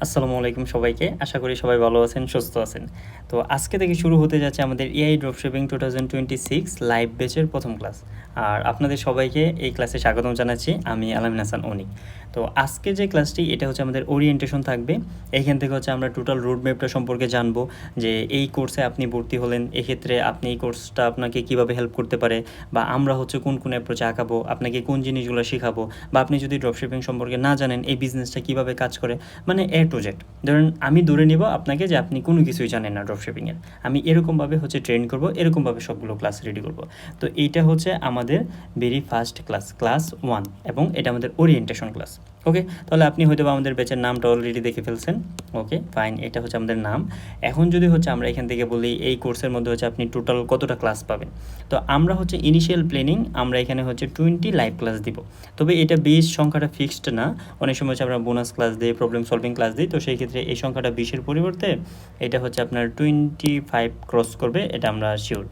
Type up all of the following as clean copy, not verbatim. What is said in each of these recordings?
আসসালামু আলাইকুম সবাইকে। আশা করি সবাই ভালো আছেন, সুস্থ আছেন। তো আজকে থেকে শুরু হতে যাচ্ছে আমাদের এআই ড্রপশিপিং 2026 লাইভ ব্যাচের প্রথম ক্লাস। আর আপনাদের সবাইকে এই ক্লাসে স্বাগতম জানাচ্ছি। আমি আলামিন হাসান অনিক। তো আজকে যে ক্লাসটি এটা হচ্ছে আমাদের ওরিয়েন্টেশন থাকবে। এইখান থেকে হচ্ছে আমরা টোটাল রোড ম্যাপটা সম্পর্কে জানবো যে এই কোর্সে আপনি ভর্তি হলেন, এক্ষেত্রে আপনি এই কোর্সটা আপনাকে কীভাবে হেল্প করতে পারে, বা আমরা হচ্ছে কোন কোন অ্যাপ্রোচে আঁকাবো, আপনাকে কোন জিনিসগুলো শেখাবো, বা আপনি যদি ড্রপশিপিং সম্পর্কে না জানেন এই বিজনেসটা কীভাবে কাজ করে, মানে টু জেড। ধরুন আমি ধরে নিব আপনাকে যে আপনি কোনো কিছুই জানেন না ড্রপশিপিংয়ের, আমি এরকমভাবে হচ্ছে ট্রেন করব, এরকমভাবে সবগুলো ক্লাস রেডি করব। তো এইটা হচ্ছে আমাদের ভেরি ফার্স্ট ক্লাস, ক্লাস 1, এবং এটা আমাদের ওরিয়েন্টেশন ক্লাস। ওকে, তাহলে আপনি হয়তো আমাদের ব্যাচের নামটা অলরেডি দেখে ফেলছেন। ওকে ফাইন, এটা হচ্ছে আমাদের নাম। এখন যদি হচ্ছে আমরা এখান থেকে বলি এই কোর্সের মধ্যে হচ্ছে আপনি টোটাল কতটা ক্লাস পাবেন, তো আমরা হচ্ছে ইনিশিয়াল প্ল্যানিং আমরা এখানে হচ্ছে 20 লাইভ ক্লাস দিব। তবে এটা বেস সংখ্যাটা ফিক্সড না, অনেক সময় হচ্ছে আমরা বোনাস ক্লাস দিই, প্রবলেম সলভিং ক্লাস দিই। তো সেই ক্ষেত্রে এই সংখ্যাটা 20-এর পরিবর্তে এটা হচ্ছে আপনার 25 ক্রস করবে, এটা আমরা শিওর।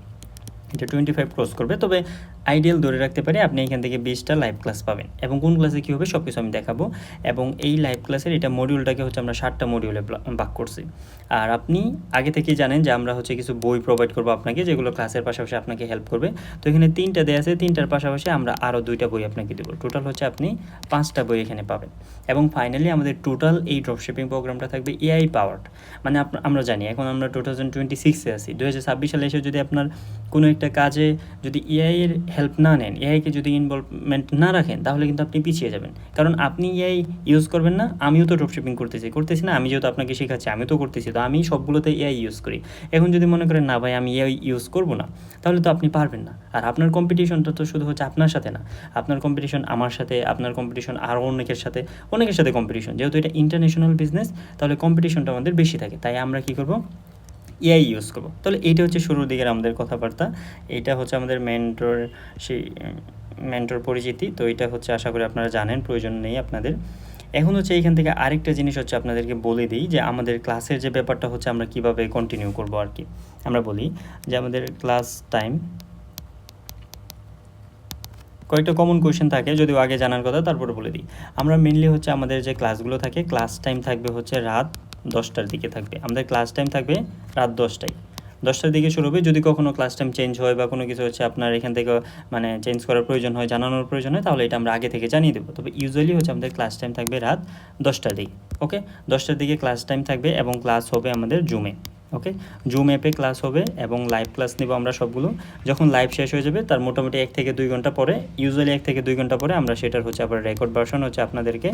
এটা 25 ক্রস করবে, তবে আইডিয়াল ধরে রাখতে পারি আপনি এখান থেকে 20টা লাইভ ক্লাস পাবেন। এবং কোন ক্লাসে কী হবে সব কিছু আমি দেখাবো। এবং এই লাইভ ক্লাসের এটা মডিউলটাকে হচ্ছে আমরা 7টা মডিউলে ভাগ করছি। আর আপনি আগে থেকেই জানেন যে আমরা হচ্ছে কিছু বই প্রোভাইড করবো আপনাকে, যেগুলো ক্লাসের পাশাপাশি আপনাকে হেল্প করবে। তো এখানে 3টা দেওয়া আছে, 3টার পাশাপাশি আমরা আরও 2টা বই আপনাকে দেবো। টোটাল হচ্ছে আপনি 5টা বই এখানে পাবেন। এবং ফাইনালি আমাদের টোটাল এই ড্রপশিপিং প্রোগ্রামটা থাকবে এআই পাওয়ার্ড। মানে আমরা জানি এখন আমরা 2026-এ আছি, 2026 সালে এসে যদি আপনার কোনো একটা কাজে যদি এআইয়ের হেল্প না নেন, এআইকে যদি ইনভলভমেন্ট না রাখেন, তাহলে কিন্তু আপনি পিছিয়ে যাবেন। কারণ আপনি এআই ইউজ করবেন না, আমিও তো ড্রপশিপিং করতেছি না, আমি যেহেতু আপনাকে শেখাচ্ছি আমিও তো করতেছি, তো আমি সবগুলোতে এআই ইউজ করি। এখন যদি মনে করেন না ভাই আমি এআই ইউজ করবো না, তাহলে তো আপনি পারবেন না। আর আপনার কম্পিটিশনটা তো শুধু হচ্ছে আপনার সাথে না, আপনার কম্পিটিশন আমার সাথে, আপনার কম্পিটিশন আরও অনেকের সাথে কম্পিটিশন। যেহেতু এটা ইন্টারন্যাশনাল বিজনেস, তাহলে কম্পিটিশনটা আমাদের বেশি থাকে। তাই আমরা কী করবো, এআই ইউজ করবো। তাহলে এইটা হচ্ছে শুরুর দিকের আমাদের কথাবার্তা। এইটা হচ্ছে আমাদের মেন্টর পরিচিতি। তো এটা হচ্ছে আশা করি আপনারা জানেন, প্রয়োজন নেই আপনাদের। এখন হচ্ছে এইখান থেকে আরেকটা জিনিস হচ্ছে আপনাদেরকে বলে দিই যে আমাদের ক্লাসের যে ব্যাপারটা হচ্ছে আমরা কিভাবে কন্টিনিউ করবো আর কি। আমরা বলি যে আমাদের ক্লাস টাইম কয়েকটা কমন কোয়েশ্চেন থাকে, যদিও আগে জানার কথা, তারপরে বলে দিই। আমরা মেনলি হচ্ছে আমাদের যে ক্লাসগুলো থাকে, ক্লাস টাইম থাকবে হচ্ছে রাত 10টার দিকে থাকবে। আমাদের ক্লাস টাইম থাকবে রাত 10টার দিকে শুরু হবে। যদি কখনো ক্লাস টাইম চেঞ্জ হয় বা কোনো কিছু হচ্ছে আপনার এখান থেকে মানে চেঞ্জ করার প্রয়োজন হয়, জানানোর প্রয়োজন হয়, তাহলে এটা আমরা আগে থেকে জানিয়ে দেবো। তবে ইউজুয়ালি হচ্ছে আমাদের ক্লাস টাইম থাকবে রাত 10টার দিকে। ওকে, 10টার দিকে ক্লাস টাইম থাকবে এবং ক্লাস হবে আমাদের জুমে। ওকে, জুম অ্যাপে ক্লাস হবে এবং লাইভ ক্লাস নেব আমরা সবগুলো। যখন লাইভ শেষ হয়ে যাবে তার মোটামুটি 1 থেকে 2 ঘন্টা পরে, ইউজুয়ালি 1 থেকে 2 ঘন্টা পরে আমরা সেটার হচ্ছে আবার রেকর্ড ভার্সন হচ্ছে আপনাদেরকে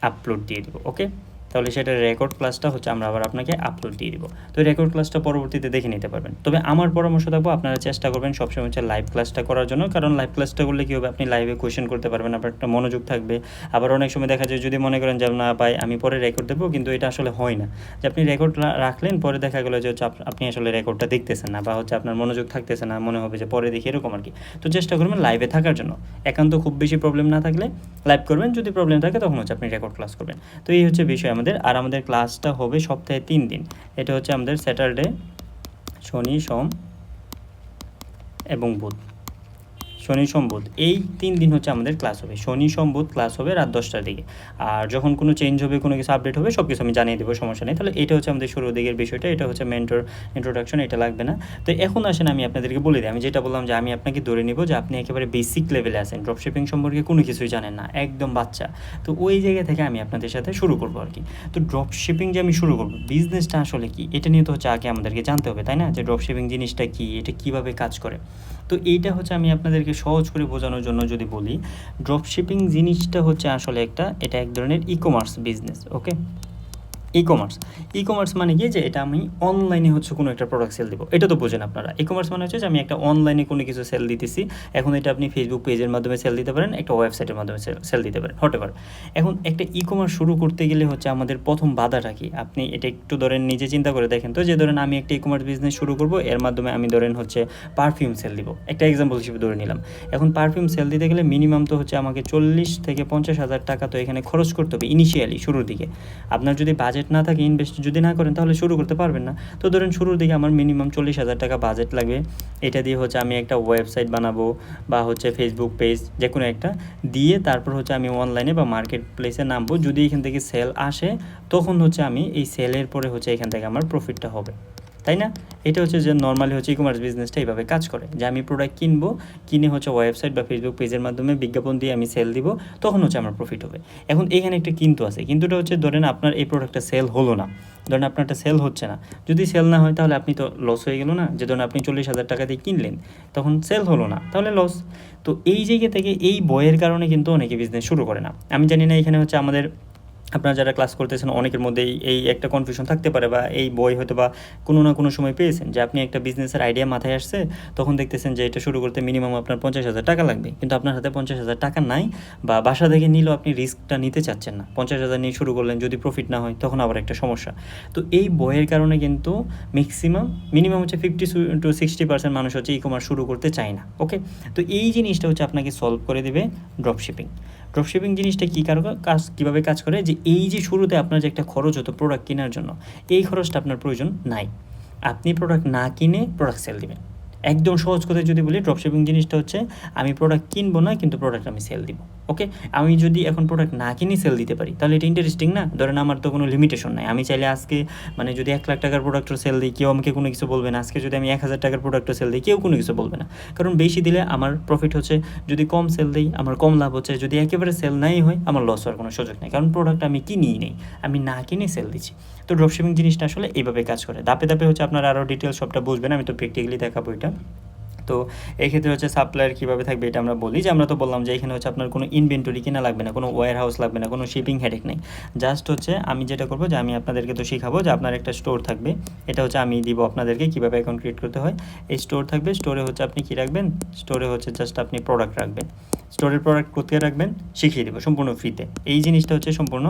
আপলোড দিয়ে দেবো। ওকে, তাহলে সেটার রেকর্ড ক্লাসটা হচ্ছে আমরা আবার আপনাকে আপলোড দিয়ে দিব। তো রেকর্ড ক্লাসটা পরবর্তীতে দেখে নিতে পারবেন। তবে আমার পরামর্শ থাকবো আপনারা চেষ্টা করবেন সবসময় হচ্ছে লাইভ ক্লাসটা করার জন্য, কারণ লাইভ ক্লাসটা করলে কী হবে, আপনি লাইভে কোয়েশ্চেন করতে পারবেন, আপনার একটা মনোযোগ থাকবে। আবার অনেক সময় দেখা যায় যদি মনে করেন যে না ভাই আমি পরে রেকর্ড দেবো, কিন্তু এটা আসলে হয় না, যে আপনি রেকর্ড রাখলেন পরে দেখা গেলো যে হচ্ছে আপনি আসলে রেকর্ডটা দেখতেছেন না, বা হচ্ছে আপনার মনোযোগ থাকতেছে না, মনে হবে যে পরে দেখি, এরকম আর কি। তো চেষ্টা করবেন লাইভে থাকার জন্য। একান্ত খুব বেশি প্রবলেম না থাকলে লাইভ করবেন, যদি প্রবলেম থাকে তখন হচ্ছে আপনি রেকর্ড ক্লাস করবেন। তো এই হচ্ছে বিষয় আমাদের। আর আমাদের ক্লাসটা হবে সপ্তাহে 3 দিন। এটা হচ্ছে আমাদের স্যাটারডে, শনি, সোম এবং বুধ। শনি, সোম, বুধ এই 3 দিন হচ্ছে আমাদের ক্লাস হবে। শনি, সোম, বুধ ক্লাস হবে রাত 10টার দিকে। আর যখন কোনো চেঞ্জ হবে, কোনো কিছু আপডেট হবে, সব কিছু আমি জানিয়ে দেবো, সমস্যা নেই। তাহলে এটা হচ্ছে আমাদের শুরুর দিকের বিষয়টা। এটা হচ্ছে মেন্টর ইন্ট্রোডাকশন, এটা লাগবে না। তো এখন আসেন আমি আপনাদেরকে বলে দিই, আমি যেটা বললাম যে আমি আপনাকে ধরে নিব যে আপনি একেবারে বেসিক লেভেলে আছেন, ড্রপশিপিং সম্পর্কে কোনো কিছুই জানেন না, একদম বাচ্চা। তো ওই জায়গা থেকে আমি আপনাদের সাথে শুরু করবো আর কি। তো ড্রপশিপিং যে আমি শুরু করবো, বিজনেসটা আসলে কি, এটা নিয়ে তো হচ্ছে আগে আমাদেরকে জানতে হবে, তাই না, যে ড্রপশিপিং জিনিসটা কি, এটা কীভাবে কাজ করে। তো এইটা হচ্ছে আমি আপনাদেরকে সহজ করে বোঝানোর জন্য যদি বলি, ড্রপশিপিং জিনিসটা হচ্ছে আসলে এটা এক ধরনের ই-কমার্স বিজনেস। ওকে, ই-কমার্স মানে কি, যে এটা আমি অনলাইনে হচ্ছে কোনো একটা প্রোডাক্ট সেল দেবো, এটা তো বোঝেন আপনারা। ই-কমার্স মানে হচ্ছে যে আমি একটা অনলাইনে কোনো কিছু সেল দিতেছি। এখন এটা আপনি ফেসবুক পেজের মাধ্যমে সেল দিতে পারেন, একটা ওয়েবসাইটের মাধ্যমে সেল দিতে পারেন, হটেভার। এখন একটা ই-কমার্স শুরু করতে গেলে হচ্ছে আমাদের প্রথম বাধাটা কি, আপনি এটা একটু ধরেন নিজে চিন্তা করে দেখেন তো, যে ধরেন আমি একটা ই-কমার্স বিজনেস শুরু করবো, এর মাধ্যমে আমি ধরেন হচ্ছে পারফিউম সেল দিব, একটা এক্সাম্পল হিসেবে ধরে নিলাম। এখন পারফিউম সেল দিতে গেলে মিনিমাম তো হচ্ছে আমাকে 40 থেকে 50 হাজার টাকা তো এখানে খরচ করতে হবে ইনিশিয়ালি, শুরুর দিকে। আপনার যদি বাজেট বাজেট না থাকে, ইনভেস্ট যদি না করেন তাহলে শুরু করতে পারবেন না। তো ধরেন শুরুর দিকে আমার মিনিমাম 40,000 টাকা বাজেট লাগবে। এটা দিয়ে হচ্ছে আমি একটা ওয়েবসাইট বানাবো বা হচ্ছে ফেসবুক পেজ যে কোনো একটা দিয়ে তারপর হচ্ছে আমি অনলাইনে বা মার্কেট প্লেসে নামবো। যদি এখান থেকে সেল আসে তখন হচ্ছে আমি এই সেলের পরে হচ্ছে এখান থেকে আমার প্রফিটটা হবে, তাই না? এটা হচ্ছে যে নর্মালি হচ্ছে ই কমার্স বিজনেসটা এইভাবে কাজ করে, যে আমি প্রোডাক্ট কিনবো, কিনে হচ্ছে ওয়েবসাইট বা ফেসবুক পেজের মাধ্যমে বিজ্ঞাপন দিয়ে আমি সেল দিব, তখন হচ্ছে আমার প্রফিট হবে। এখন এখানে একটা কিন্তু আছে, কিন্তুটা হচ্ছে ধরেন আপনার এই প্রোডাক্টটা সেল হলো না, ধরেন আপনারটা সেল হচ্ছে না। যদি সেল না হয় তাহলে আপনি তো লস হয়ে গেল না, যে ধরেন আপনি 40,000 টাকা দিয়ে কিনলেন, তখন সেল হলো না, তাহলে লস। তো এই জায়গা থেকে এই বইয়ের কারণে কিন্তু অনেকে বিজনেস শুরু করে না। আমি জানি না এখানে হচ্ছে আমাদের আপনারা যারা ক্লাস করতেছেন অনেকের মধ্যেই এই একটা কনফিউশন থাকতে পারে, বা এই বই হয়তো বা কোনো না কোনো সময় পেয়েছেন যে আপনি একটা বিজনেসের আইডিয়া মাথায় আসছে, তখন দেখতেছেন যে এটা শুরু করতে মিনিমাম আপনার 50,000 টাকা লাগবে, কিন্তু আপনার হাতে 50,000 টাকা নাই, বা বাসা থেকে নিলেও আপনি রিস্কটা নিতে চাচ্ছেন না। 50,000 নিয়ে শুরু করলেন, যদি প্রফিট না হয় তখন আবার একটা সমস্যা। তো এই বইয়ের কারণে কিন্তু মিনিমাম হচ্ছে 50 to 60% মানুষ হচ্ছে ই কমার্স শুরু করতে চায় না। ওকে, তো এই জিনিসটা হচ্ছে আপনাকে সলভ করে দেবে ড্রপশিপিং। ড্রপশিপিং জিনিসটা কীভাবে কাজ করে, যে এই যে শুরুতে আপনার যে একটা খরচ হতো প্রোডাক্ট কেনার জন্য, এই খরচটা আপনার প্রয়োজন নাই। আপনি প্রোডাক্ট না কিনে প্রোডাক্ট সেল দিবেন। একদম সহজ কথায় যদি বলি, ড্রপশিপিং জিনিসটা হচ্ছে আমি প্রোডাক্ট কিনবো না, কিন্তু প্রোডাক্ট আমি সেল দিব। ওকে, আমি যদি এখন প্রোডাক্ট না কিনে সেল দিতে পারি তাহলে এটা ইন্টারেস্টিং না? ধরেন আমার তো কোনো লিমিটেশন নাই, আমি চাইলে আজকে মানে যদি 1 লাখ টাকার প্রোডাক্টও সেল দিই, কেউ আমাকে কোনো কিছু বলবে না। আজকে যদি আমি 1,000 টাকার প্রোডাক্টও সেল দিই, কেউ কোনো কিছু বলবে না, কারণ বেশি দিলে আমার প্রফিট হচ্ছে, যদি কম সেল দিই আমার কম লাভ হচ্ছে, যদি একেবারে সেল নাই হয় আমার লস হওয়ার কোনো সুযোগ নেই, কারণ প্রোডাক্ট আমি কিনিই নেই, আমি না কিনে সেল দিচ্ছি। তো ড্রপশিপিং জিনিসটা আসলে এইভাবে কাজ করে। ধাপে ধাপে হচ্ছে আপনারা আরও ডিটেলস সবটা বুঝবেন, আমি তো প্র্যাকটিক্যালি দেখাবো এটা। তো এই ক্ষেত্রে হচ্ছে সাপ্লায়ার কীভাবে থাকবে এটা আমরা বলি, যে আমরা তো বললাম যে এখানে হচ্ছে আপনার কোনো ইনভেন্টরি কিনা লাগবে না, কোনো ওয়্যার হাউস লাগবে না, কোনো শিপিং হেডেক নেই। জাস্ট হচ্ছে আমি যেটা করবো, যে আমি আপনাদেরকে তো শেখাবো যে আপনার একটা স্টোর থাকবে, এটা হচ্ছে আমি দিব আপনাদেরকে কীভাবে অ্যাকাউন্ট ক্রিয়েট করতে হয়। এই স্টোর থাকবে, স্টোরে হচ্ছে আপনি কী রাখবেন, স্টোরে হচ্ছে জাস্ট আপনি প্রোডাক্ট রাখবেন। স্টোরের প্রোডাক্ট কোথায় রাখবেন শিখিয়ে দেবো সম্পূর্ণ ফ্রিতে। এই জিনিসটা হচ্ছে সম্পূর্ণ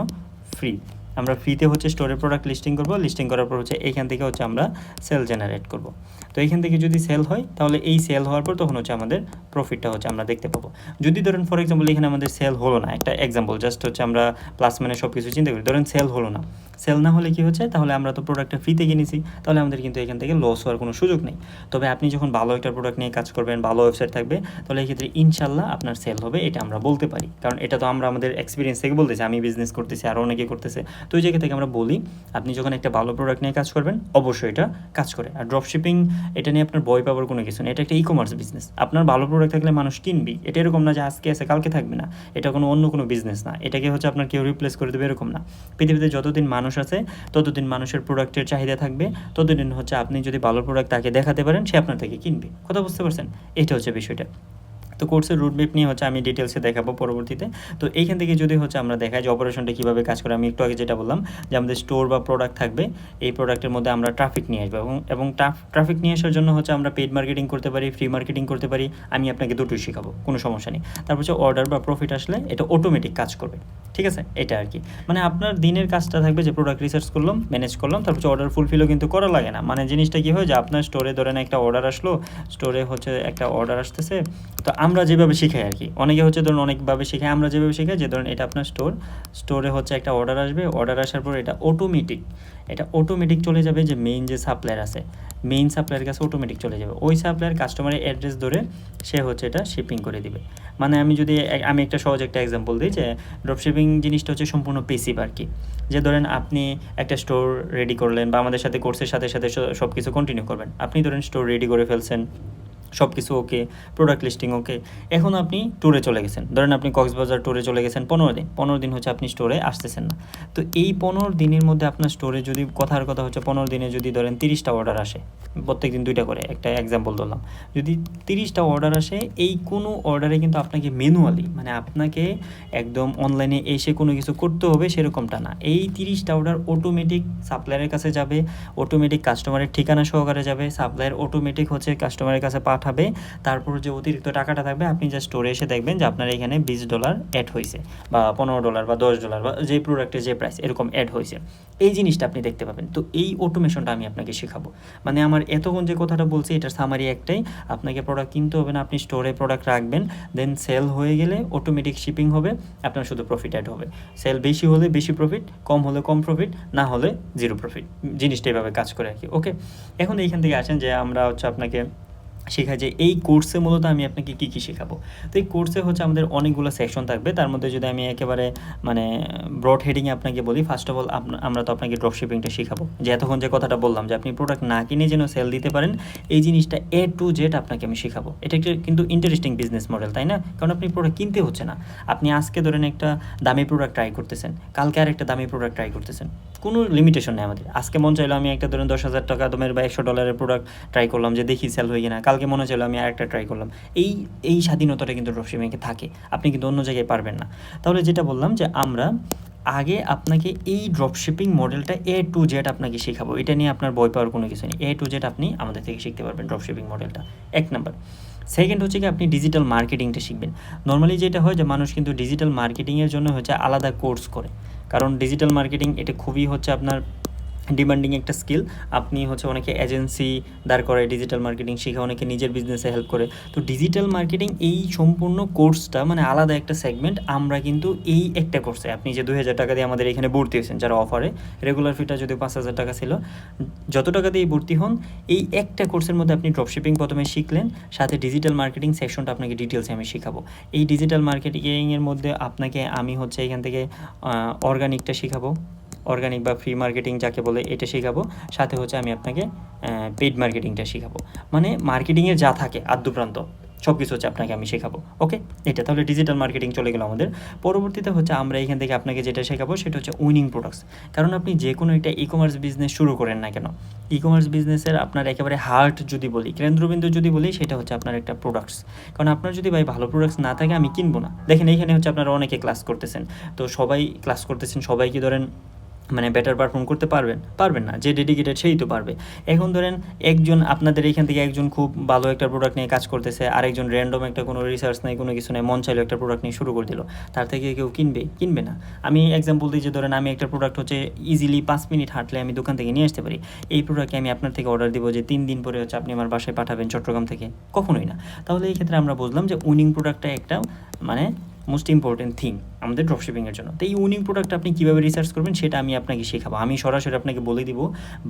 ফ্রি। আমরা ফ্রিতে হচ্ছে স্টোরের প্রোডাক্ট লিস্টিং করব, লিস্টিং করার পর হচ্ছে এইখান থেকে হচ্ছে আমরা সেল জেনারেট করব। তো এইখান থেকে যদি সেল হয় তাহলে এই সেল হওয়ার পর তখন হচ্ছে আমাদের প্রফিটটা হচ্ছে আমরা দেখতে পাবো। যদি ধরেন ফর এক্সাম্পল এখানে আমাদের সেল হলো না, একটা এক্সাম্পল জাস্ট হচ্ছে আমরা প্লাস মানে সব কিছু চিন্তা করি, ধরেন সেল হলো না, সেল না হলে কী হচ্ছে, তাহলে আমরা তো প্রোডাক্টটা ফ্রিতে কিনেছি, তাহলে আমাদের কিন্তু এখান থেকে লস হওয়ার কোনো সুযোগ নেই। তবে আপনি যখন ভালো একটা প্রোডাক্ট নিয়ে কাজ করবেন, ভালো ওয়েবসাইট থাকবে, তাহলে এই ক্ষেত্রে ইনশাল্লাহ আপনার সেল হবে, এটা আমরা বলতে পারি, কারণ এটা তো আমরা আমাদের এক্সপিরিয়েন্স থেকে বলতেছি, আমি বিজনেস করতেছি আরও অনেকে করতেছে। তো ওই জায়গা থেকে আমরা বলি, আপনি যখন একটা ভালো প্রোডাক্ট নিয়ে কাজ করবেন অবশ্যই এটা কাজ করে। আর ড্রপশিপিং এটা নিয়ে আপনার ভয় পাওয়ার কোনো কিছু নেই, এটা একটা ই কমার্স বিজনেস। আপনার ভালো প্রোডাক্ট থাকলে মানুষ কিনবি, এটা এরকম না যে আজকে আছে কালকে থাকবে না, এটা কোনো অন্য কোনো বিজনেস না, এটাকে হচ্ছে আপনার কেউ রিপ্লেস করে দেবে এরকম না। পৃথিবীতে যতদিন মানুষ আছে ততদিন মানুষের প্রোডাক্টের চাহিদা থাকবে, ততদিন হচ্ছে আপনি যদি ভালো প্রোডাক্ট তাকে দেখাতে পারেন সে আপনার থেকে কিনবে। কথা বুঝতে পারছেন? এটা হচ্ছে বিষয়টা। তো কোর্সের রুটম্যাপ নিয়ে হচ্ছে আমি ডিটেলসে দেখাবো পরবর্তীতে। তো এইখান থেকে যদি হচ্ছে আমরা দেখাই যে অপারেশনটা কীভাবে কাজ করে, আমি একটু আগে যেটা বললাম যে আমাদের স্টোর বা প্রোডাক্ট থাকবে, এই প্রোডাক্টের মধ্যে আমরা ট্রাফিক নিয়ে আসবো, এবং ট্রাফিক নিয়ে আসার জন্য হচ্ছে আমরা পেইড মার্কেটিং করতে পারি, ফ্রি মার্কেটিং করতে পারি, আমি আপনাকে দুটোই শেখাবো, কোনো সমস্যা নেই। তারপর হচ্ছে অর্ডার বা প্রফিট আসলে এটা অটোমেটিক কাজ করবে, ঠিক আছে? এটা আর কি, মানে আপনার দিনের কাজটা থাকবে যে প্রোডাক্ট রিসার্চ করলাম, ম্যানেজ করলাম, তারপর হচ্ছে অর্ডার ফুলফিলও কিন্তু করা লাগে না। মানে জিনিসটা কী হয় যে আপনার স্টোরে ধরেন একটা অর্ডার আসলো, স্টোরে হচ্ছে একটা অর্ডার আসতেছে, তো আমরা যেভাবে শিখাই আর কি, অনেকে হচ্ছে ধরুন অনেকভাবে শেখায়, আমরা যেভাবে শেখাই যে ধরুন এটা আপনার স্টোরে হচ্ছে একটা অর্ডার আসবে, অর্ডার আসার পর এটা অটোমেটিক চলে যাবে যে মেইন যে সাপ্লায়ার আছে, মেইন সাপ্লায়ার কাছে অটোমেটিক চলে যাবে, ওই সাপ্লায়ার কাস্টমারের অ্যাড্রেস ধরে সে হচ্ছে এটা শিপিং করে দিবে। মানে আমি একটা সহজ একটা এক্সাম্পল দিই, যে ড্রপশিপিং জিনিসটা হচ্ছে সম্পূর্ণ পেসিভ আর কি। যে ধরেন আপনি একটা স্টোর রেডি করলেন, বা আমাদের সাথে কোর্সের সাথে সাথে সব কিছু কন্টিনিউ করবেন, আপনি ধরেন স্টোর রেডি করে ফেলছেন, সব কিছু ওকে, প্রোডাক্ট লিস্টিং ওকে, এখন আপনি ট্যুরে চলে গেছেন, ধরেন আপনি কক্সবাজার ট্যুরে চলে গেছেন 15 দিন হচ্ছে আপনি স্টোরে আসতেছেন না। তো এই 15 দিনের মধ্যে আপনার স্টোরে যদি কথার কথা হচ্ছে 15 দিনে যদি ধরেন 30টা অর্ডার আসে, প্রত্যেক দিন 2টা করে, একটা এক্সাম্পল ধরলাম, যদি 30টা অর্ডার আসে, এই কোনো অর্ডারে কিন্তু আপনাকে ম্যানুয়ালি, মানে আপনাকে একদম অনলাইনে এসে কোনো কিছু করতে হবে সেরকমটা না, এই 30টা অর্ডার অটোমেটিক সাপ্লায়ারের কাছে যাবে, অটোমেটিক কাস্টমারের ঠিকানা সহকারে যাবে, সাপ্লায়ার অটোমেটিক হচ্ছে কাস্টমারের কাছে পাঠাবে, তারপর যে অতিরিক্ত টাকাটা থাকবে আপনি জাস্ট স্টোরে এসে দেখবেন যে আপনার এখানে $20 অ্যাড হয়েছে, বা $15 বা $10 বা যে প্রোডাক্টের যে প্রাইস এরকম অ্যাড হয়েছে, এই জিনিসটা আপনি দেখতে পাবেন। তো এই অটোমেশনটা আমি আপনাকে শেখাবো। মানে আমার এতক্ষণ যে কথাটা বলছি এটার সামারি একটাই, আপনাকে প্রোডাক্ট কিনতে হবে না, আপনি স্টোরে প্রোডাক্ট রাখবেন, দেন সেল হয়ে গেলে অটোমেটিক শিপিং হবে, আপনার শুধু প্রফিট অ্যাড হবে। সেল বেশি হলে বেশি প্রফিট, কম হলে কম প্রফিট, না হলে জিরো প্রফিট। জিনিসটা এভাবে কাজ করে আর কি। ওকে, এখন এইখান থেকে আসেন যে আমরা হচ্ছে আপনাকে শেখাই যে এই কোর্সে মূলত আমি আপনাকে কী কী শেখাবো। তো এই কোর্সে হচ্ছে আমাদের অনেকগুলো সেকশন থাকবে, তার মধ্যে যদি আমি একেবারে মানে ব্রড হেডিংয়ে আপনাকে বলি, ফার্স্ট অফ অল আমরা তো আপনাকে ড্রপ শিপিংটা শেখাবো, যে এতক্ষণ যে কথাটা বললাম যে আপনি প্রোডাক্ট না কিনে যেন সেল দিতে পারেন, এই জিনিসটা A to Z আপনাকে আমি শেখাবো। এটা একটা কিন্তু ইন্টারেস্টিং বিজনেস মডেল, তাই না? কারণ আপনি প্রোডাক্ট কিনতে হচ্ছে না, আপনি আজকে ধরেন একটা দামি প্রোডাক্ট ট্রাই করতেছেন, কালকে আর একটা দামি প্রোডাক্ট ট্রাই করতেছেন, কোনো লিমিটেশন নেই আমাদের। আজকে মন চাইলো আমি একটা ধরেন $10,000 দামের বা $100 প্রোডাক্ট ট্রাই করলাম, যে দেখি সেল হয়ে কিনা, কালকে মনে চাইলো আমি আরেকটা ট্রাই করলাম। এই স্বাধীনতাটা কিন্তু ড্রপশিপিংয়ে থাকে, আপনি কিন্তু অন্য জায়গায় পারবেন না। তাহলে যেটা বললাম যে আমরা আগে আপনাকে এই ড্রপশিপিং মডেলটা A to Z আপনাকে শেখাবো, এটা নিয়ে আপনার ভয় পাওয়ার কোনো কিছু নেই। A to Z আপনি আমাদের থেকে শিখতে পারবেন ড্রপশিপিং মডেলটা, 1 নাম্বার। সেকেন্ড হচ্ছে কি আপনি ডিজিটাল মার্কেটিংটা শিখবেন। নর্মালি যেটা হয় যে মানুষ কিন্তু ডিজিটাল মার্কেটিংয়ের জন্য হচ্ছে আলাদা কোর্স করে, কারণ ডিজিটাল মার্কেটিং এটা খুবই হচ্ছে আপনার ডিমান্ডিং একটা স্কিল। আপনি হচ্ছে অনেকে এজেন্সি দাঁড় করে ডিজিটাল মার্কেটিং শেখা, অনেকে নিজের বিজনেসে হেল্প করে। তো ডিজিটাল মার্কেটিং এই সম্পূর্ণ কোর্সটা মানে আলাদা একটা সেগমেন্ট। আমরা কিন্তু এই একটা কোর্সে আপনি যে $2,000 দিয়ে আমাদের এখানে ভর্তি হয়েছেন যারা অফারে, রেগুলার ফিটা যদি $5,000 ছিল, যত টাকা দিয়ে ভর্তি হন, এই একটা কোর্সের মধ্যে আপনি ড্রপশিপিং প্রথমে শিখলেন, সাথে ডিজিটাল মার্কেটিং সেকশনটা আপনাকে ডিটেলসে আমি শেখাবো। এই ডিজিটাল মার্কেটিংয়ের মধ্যে আপনাকে আমি হচ্ছে এখান থেকে অর্গানিকটা শেখাবো, অর্গানিক বা ফ্রি মার্কেটিং যাকে বলে এটা শেখাবো, সাথে হচ্ছে আমি আপনাকে পেইড মার্কেটিংটা শেখাবো। মানে মার্কেটিংয়ের যা থাকে আদ্যপ্রান্ত সব কিছু হচ্ছে আপনাকে আমি শেখাবো। ওকে, এটা তাহলে ডিজিটাল মার্কেটিং চলে গেল আমাদের। পরবর্তীতে হচ্ছে আমরা এখান থেকে আপনাকে যেটা শেখাবো সেটা হচ্ছে উইনিং প্রোডাক্টস। কারণ আপনি যে কোনো একটা ই কমার্স বিজনেস শুরু করেন না কেন, ই কমার্স বিজনেসের আপনার একেবারে হার্ট যদি বলি, কেন্দ্রবিন্দু যদি বলি, সেটা হচ্ছে আপনার একটা প্রোডাক্টস। কারণ আপনার যদি ভাই ভালো প্রোডাক্টস না থাকে আমি কিনবো না। দেখেন এইখানে হচ্ছে আপনারা অনেকে ক্লাস করতেছেন, তো সবাই ক্লাস করতেছেন, সবাইকে ধরেন মানে বেটার পারফর্ম করতে পারবেন না, যে ডেডিকেটেড সেই তো পারবে। এখন ধরেন একজন আপনাদের এখান থেকে একজন খুব ভালো একটা প্রোডাক্ট নিয়ে কাজ করতেছে, আরেকজন র্যান্ডম একটা কোনো রিসার্চ নেই, কোনো কিছু নেই, মন চাইলো একটা প্রোডাক্ট নিয়ে শুরু করে দিল, তার থেকে কেউ কিনবে না। আমি এক্সাম্পল দিই যে ধরেন আমি একটা প্রোডাক্ট হচ্ছে ইজিলি 5 মিনিট হাঁটলে আমি দোকান থেকে নিয়ে আসতে পারি, এই প্রোডাক্টকে আমি আপনার থেকে অর্ডার দিব যে 3 দিন পরে হচ্ছে আপনি আমার বাসায় পাঠাবেন চট্টগ্রাম থেকে, কখনোই না। তাহলে এই ক্ষেত্রে আমরা বুঝলাম যে উইনিং প্রোডাক্টটা একটা মানে মোস্ট ইম্পর্টেন্ট থিং আমাদের ড্রপশিপিংয়ের জন্য। তো এই উইনিং প্রোডাক্ট আপনি কীভাবে রিসার্চ করবেন সেটা আমি আপনাকে শেখাবো। আমি সরাসরি আপনাকে বলে দিব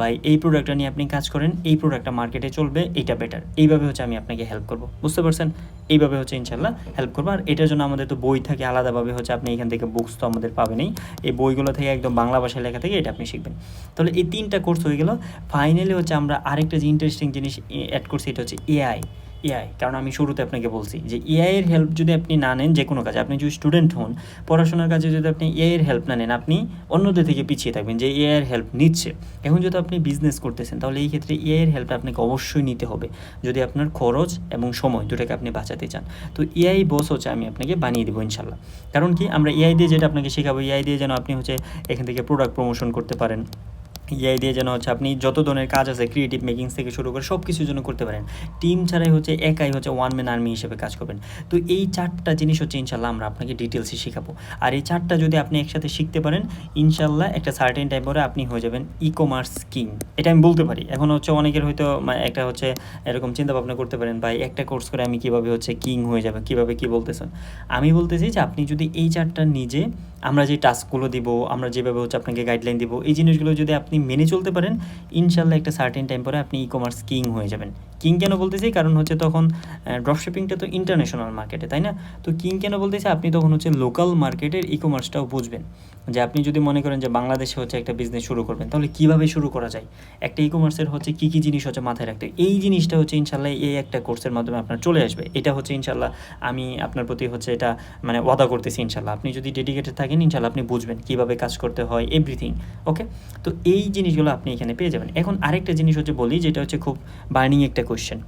ভাই এই প্রোডাক্টটা নিয়ে আপনি কাজ করেন, এই প্রোডাক্টটা মার্কেটে চলবে, এইটা বেটার, এইভাবে হচ্ছে আমি আপনাকে হেল্প করবো। বুঝতে পারছেন? এইভাবে হচ্ছে ইনশাল্লাহ হেল্প করবো। আর এটার জন্য আমাদের তো বই থাকে আলাদাভাবে, হচ্ছে আপনি এখান থেকে বুকস তো আমাদের পাবেনই, এই বইগুলো থেকে একদম বাংলা ভাষায় লেখা থেকে এটা আপনি শিখবেন। তাহলে এই 3টা কোর্স হয়ে গেল। ফাইনালি হচ্ছে আমরা আরেকটা যে ইন্টারেস্টিং জিনিস অ্যাড করছি, এটা হচ্ছে এআই। কারণ আমি শুরুতে আপনাকে বলছি যে এআইয়ের হেল্প যদি আপনি না নেন যে কোনো কাজে, আপনি যদি স্টুডেন্ট হন, পড়াশোনার কাজে যদি আপনি এআইয়ের হেল্প না নেন, আপনি অন্যদের থেকে পিছিয়ে থাকবেন যে এআইয়ের হেল্প নিচ্ছে। এখন যদি আপনি বিজনেস করতেছেন, তাহলে এই ক্ষেত্রে এআইয়ের হেল্প আপনাকে অবশ্যই নিতে হবে, যদি আপনার খরচ এবং সময় দুটাকে আপনি বাঁচাতে চান। তো এআই বস হচ্ছে আমি আপনাকে বানিয়ে দেবো ইনশাল্লাহ। কারণ কি, আমরা এআই দিয়ে যেটা আপনাকে শেখাবো, এআই দিয়ে যেন আপনি হচ্ছে এখান থেকে প্রোডাক্ট প্রমোশন করতে পারেন, এআই দিয়ে যেন হচ্ছে আপনি যত ধরনের কাজ আছে ক্রিয়েটিভ মেকিংস থেকে শুরু করে সব কিছুর জন্য করতে পারেন। টিম ছাড়াই হচ্ছে একাই হচ্ছে ওয়ান ম্যান আর্মি হিসেবে কাজ করবেন। তো এই 4টা জিনিস হচ্ছে ইনশাল্লাহ আমরা আপনাকে ডিটেলসে শেখাবো। আর এই 4টা যদি আপনি একসাথে শিখতে পারেন, ইনশাল্লাহ একটা সার্টেন টাইম পরে আপনি হয়ে যাবেন ই কমার্স কিং, এটা আমি বলতে পারি। এখন হচ্ছে অনেকের হয়তো একটা হচ্ছে এরকম চিন্তা ভাবনা করতে পারেন, ভাই একটা কোর্স করে আমি কীভাবে হচ্ছে কিং হয়ে যাবে, কীভাবে কী বলতেছেন। আমি বলতেছি যে আপনি যদি এই 4টা নিজে, আমরা যে টাস্কগুলো দিব, আমরা যেভাবে হচ্ছে আপনাকে গাইডলাইন দিব, এই জিনিসগুলো যদি আপনি মেনে চলতে পারেন, ইনশাল্লাহ একটা সার্টেন টাইম পরে আপনি ই কমার্স কিং হয়ে যাবেন। কিং কেন বলতেছি, কারণ হচ্ছে তখন ড্রপশিপিংটা তো ইন্টারন্যাশনাল মার্কেটে, তাই না? তো কিং কেন বলতেছি, আপনি তখন হচ্ছে লোকাল মার্কেটের ই কমার্সটাও বুঝবেন। যে আপনি যদি মনে করেন যে বাংলাদেশে হচ্ছে একটা বিজনেস শুরু করবেন, তাহলে কীভাবে শুরু করা যায়, একটা ই কমার্সের হচ্ছে কী কী জিনিস হচ্ছে মাথায় রাখতে, এই জিনিসটা হচ্ছে ইনশাল্লাহ এই একটা কোর্সের মাধ্যমে আপনার চলে আসবে। এটা হচ্ছে ইনশাল্লাহ আমি আপনার প্রতি হচ্ছে এটা মানে ওয়াদা করতেছি। ইনশাল্লাহ আপনি যদি ডেডিকেটেড থাকেন, ইনশাল্লাহ আপনি বুঝবেন কীভাবে কাজ করতে হয়, এভরিথিং। ওকে, তো এই জিনিসগুলো আপনি এখানে পেয়ে যাবেন। এখন আরেকটা জিনিস হচ্ছে বলি, যেটা হচ্ছে খুব বার্নিং একটা কোয়েশ্চেন,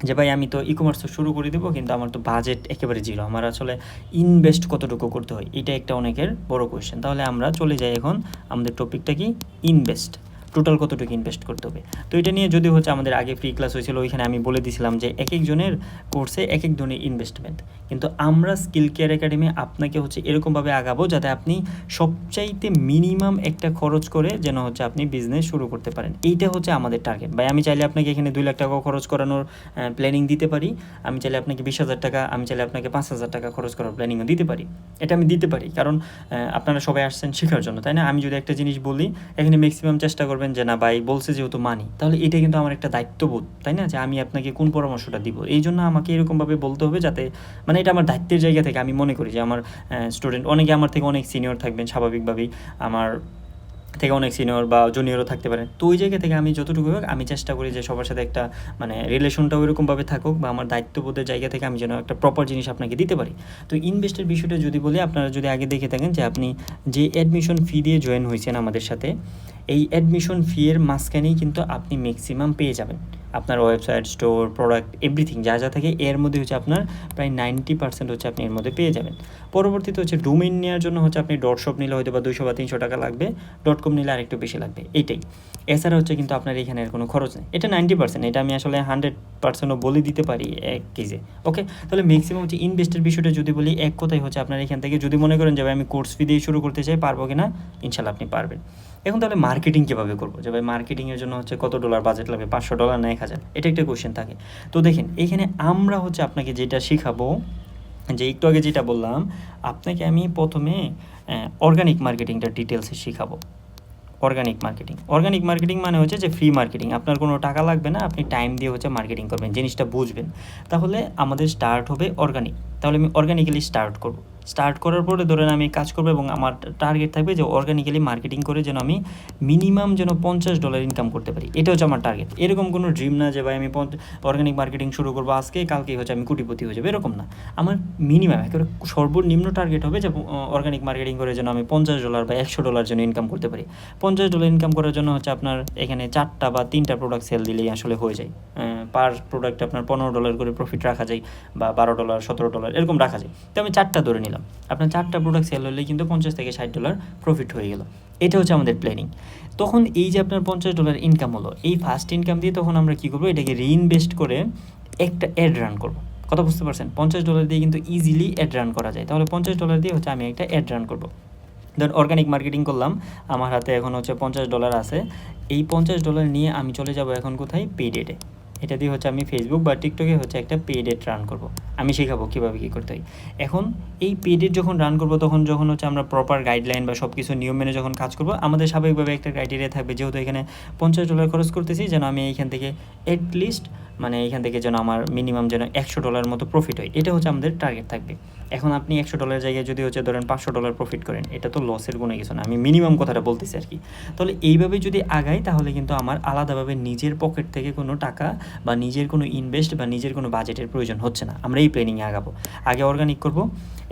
যে ভাই আমি তো ই কমার্স শুরু করে দেবো, কিন্তু আমার তো বাজেট একেবারে জিরো, আমার আসলে ইনভেস্ট কতটুকু করতে হয়, এটা একটা অনেকের বড় কোয়েশ্চেন। তাহলে আমরা চলে যাই এখন আমাদের টপিকটা কি, ইনভেস্ট। টোটাল কতটুকু ইনভেস্ট করতে হবে। তো এটা নিয়ে যদি হচ্ছে আমাদের আগে ফ্রি ক্লাস হয়েছিল, ওইখানে আমি বলে দিয়েছিলাম যে এক একজনের কোর্সে এক এক ধরনের ইনভেস্টমেন্ট, কিন্তু আমরা স্কিল কেয়ার একাডেমি আপনাকে হচ্ছে এরকমভাবে আগাবো যাতে আপনি সবচাইতে মিনিমাম একটা খরচ করে যেন হচ্ছে আপনি বিজনেস শুরু করতে পারেন। এইটা হচ্ছে আমাদের টার্গেট ভাই। আমি চাইলে আপনাকে এখানে 2 লাখ টাকা খরচ করানোর প্ল্যানিং দিতে পারি, আমি চাইলে আপনাকে 20,000 টাকা, আমি চাইলে আপনাকে 5,000 টাকা খরচ করার প্ল্যানিংও দিতে পারি। এটা আমি দিতে পারি, কারণ আপনারা সবাই আসছেন শেখার জন্য, তাই না? আমি যদি একটা জিনিস বলি, এখানে ম্যাক্সিমাম চেষ্টা করবেন যে না ভাই বলছে যেহেতু মানি, তাহলে এটা কিন্তু আমার একটা দায়িত্ববোধ, তাই না? যে আমি আপনাকে কোন পরামর্শটা দিব, এই জন্য আমাকে এরকমভাবে বলতে হবে যাতে মানে এটা আমার দায়িত্বের জায়গা থেকে আমি মনে করি যে আমার স্টুডেন্ট অনেকে আমার থেকে অনেক সিনিয়র থাকবেন, স্বাভাবিকভাবেই আমার থেকে অনেক সিনিয়র বা জুনিয়রও থাকতে পারে। তো ওই জায়গা থেকে আমি যতটুকু হোক আমি চেষ্টা করি যে সবার সাথে একটা মানে রিলেশনটাও ওইরকমভাবে থাকুক, বা আমার দায়িত্ববোধের জায়গা থেকে আমি যেন একটা প্রপার জিনিস আপনাকে দিতে পারি। তো ইনভেস্টের বিষয়টা যদি বলি, আপনারা যদি আগে দেখে থাকেন যে আপনি যে অ্যাডমিশন ফি দিয়ে জয়েন হয়েছেন আমাদের সাথে, এই অ্যাডমিশন ফি এর মাঝখানেই কিন্তু আপনি ম্যাক্সিমাম পেয়ে যাবেন আপনার ওয়েবসাইট, স্টোর, প্রোডাক্ট, এভরিথিং যা যা থাকে এর মধ্যে হচ্ছে আপনার প্রায় 90% হচ্ছে আপনি এর মধ্যে পেয়ে যাবেন। পরবর্তীতে হচ্ছে ডোমেইন নেওয়ার জন্য হচ্ছে আপনি ডট শপ নিলে হয়তো বা 200 বা 300 টাকা লাগবে, .com নিলে আরেকটু বেশি লাগবে, এইটাই। এছাড়া হচ্ছে কিন্তু আপনার এখানে আর কোনো খরচ নেই। এটা 90%, এটা আমি আসলে 100%ও বলে দিতে পারি এক কেজে। ওকে, তাহলে ম্যাক্সিমাম হচ্ছে ইনভেস্টের বিষয়টা যদি বলি, এক কথাই হচ্ছে আপনার এখান থেকে যদি মনে করেন যে ভাই আমি কোর্স ফি দিয়ে শুরু করতে চাই, পারবো কিনা, ইনশাল্লাহ আপনি পারবেন। এখন তাহলে মার্কেটিং কীভাবে করবো, যে ভাই মার্কেটিংয়ের জন্য হচ্ছে কত ডলার বাজেট লাগবে, $500 না 1,000, এটা একটা কোয়েশ্চেন থাকে। তো দেখেন এইখানে আমরা হচ্ছে আপনাকে যেটা শেখাবো, যে একটু আগে যেটা বললাম আপনাকে, আমি প্রথমে অর্গানিক মার্কেটিংটা ডিটেলসে শেখাবো। অর্গানিক মার্কেটিং মানে হচ্ছে যে ফ্রি মার্কেটিং, আপনার কোনো টাকা লাগবে না, আপনি টাইম দিয়ে হচ্ছে মার্কেটিং করবেন, জিনিসটা বুঝবেন। তাহলে আমাদের স্টার্ট হবে অর্গানিক। তাহলে আমি অর্গানিক্যালি স্টার্ট করার পরে ধরেন আমি কাজ করবো, এবং আমার টার্গেট থাকবে যে অর্গানিক্যালি মার্কেটিং করে যেন আমি মিনিমাম যেন $50 ইনকাম করতে পারি, এটা হচ্ছে আমার টার্গেট। এরকম কোনো ড্রিম না যে ভাই আমি অর্গানিক মার্কেটিং শুরু করবো আজকে, কালকেই হচ্ছে আমি কোটিপতি হয়ে যাবো, এরকম না। আমার মিনিমাম একেবারে সর্বনিম্ন টার্গেট হবে যে অর্গানিক মার্কেটিং করে যেন আমি $50 বা $100 যেন ইনকাম করতে পারি। $50 ইনকাম করার জন্য হচ্ছে আপনার এখানে 4টা বা 3টা প্রোডাক্ট সেল দিলেই আসলে হয়ে যায়। পার প্রোডাক্টে আপনার $15 করে প্রফিট রাখা যায়, বা $12, $17 এরকম রাখা যায়। তো আমি 4টা ধরে নিলাম, আপনার 4টা প্রোডাক্ট সেল হলেই কিন্তু $50 থেকে $60 প্রফিট হয়ে গেল। এটা হচ্ছে আমাদের প্ল্যানিং। তখন এই যে আপনার $50 ইনকাম হলো, এই ফার্স্ট ইনকাম দিয়ে তখন আমরা কী করবো, এটাকে রিইনভেস্ট করে একটা অ্যাড রান করবো। কথা বুঝতে পারছেন? $50 দিয়ে কিন্তু ইজিলি অ্যাড রান করা যায়। তাহলে $50 দিয়ে হচ্ছে আমি একটা অ্যাড রান করবো। ধর অর্গানিক মার্কেটিং করলাম, আমার হাতে এখন হচ্ছে $50 আছে। এই $50 নিয়ে আমি চলে যাব এখন কোথায়, পেইড এডে। এটা দিয়ে হচ্ছে আমি ফেসবুক বা টিকটকে হচ্ছে একটা পেইড এড রান করব। আমি শেখাবো কীভাবে কী করতে হয়। এখন এই পেইড এড যখন রান করব, তখন যখন হচ্ছে আমরা প্রপার গাইডলাইন বা সব কিছু নিয়ম মেনে যখন কাজ করব, আমাদের স্বাভাবিকভাবে একটা ক্রাইটেরিয়া থাকবে, যেহেতু এখানে $50 খরচ করতেছি, যেন আমি এইখান থেকে অ্যাটলিস্ট মানে এইখান থেকে যেন আমার মিনিমাম যেন $100 মতো প্রফিট হয়, এটা হচ্ছে আমাদের টার্গেট থাকবে। এখন আপনি $100 জায়গায় যদি হচ্ছে ধরেন $500 প্রফিট করেন, এটা তো লসের কোনো কিছু না, আমি মিনিমাম কথাটা বলতেছি আর কি। তাহলে এইভাবে যদি আগাই, তাহলে কিন্তু আমার আলাদাভাবে নিজের পকেট থেকে কোনো টাকা বা নিজের কোনো ইনভেস্ট বা নিজের কোনো বাজেটের প্রয়োজন হচ্ছে না। আমরা এই প্ল্যানিংয়ে আগাবো। আগে অর্গানিক করব,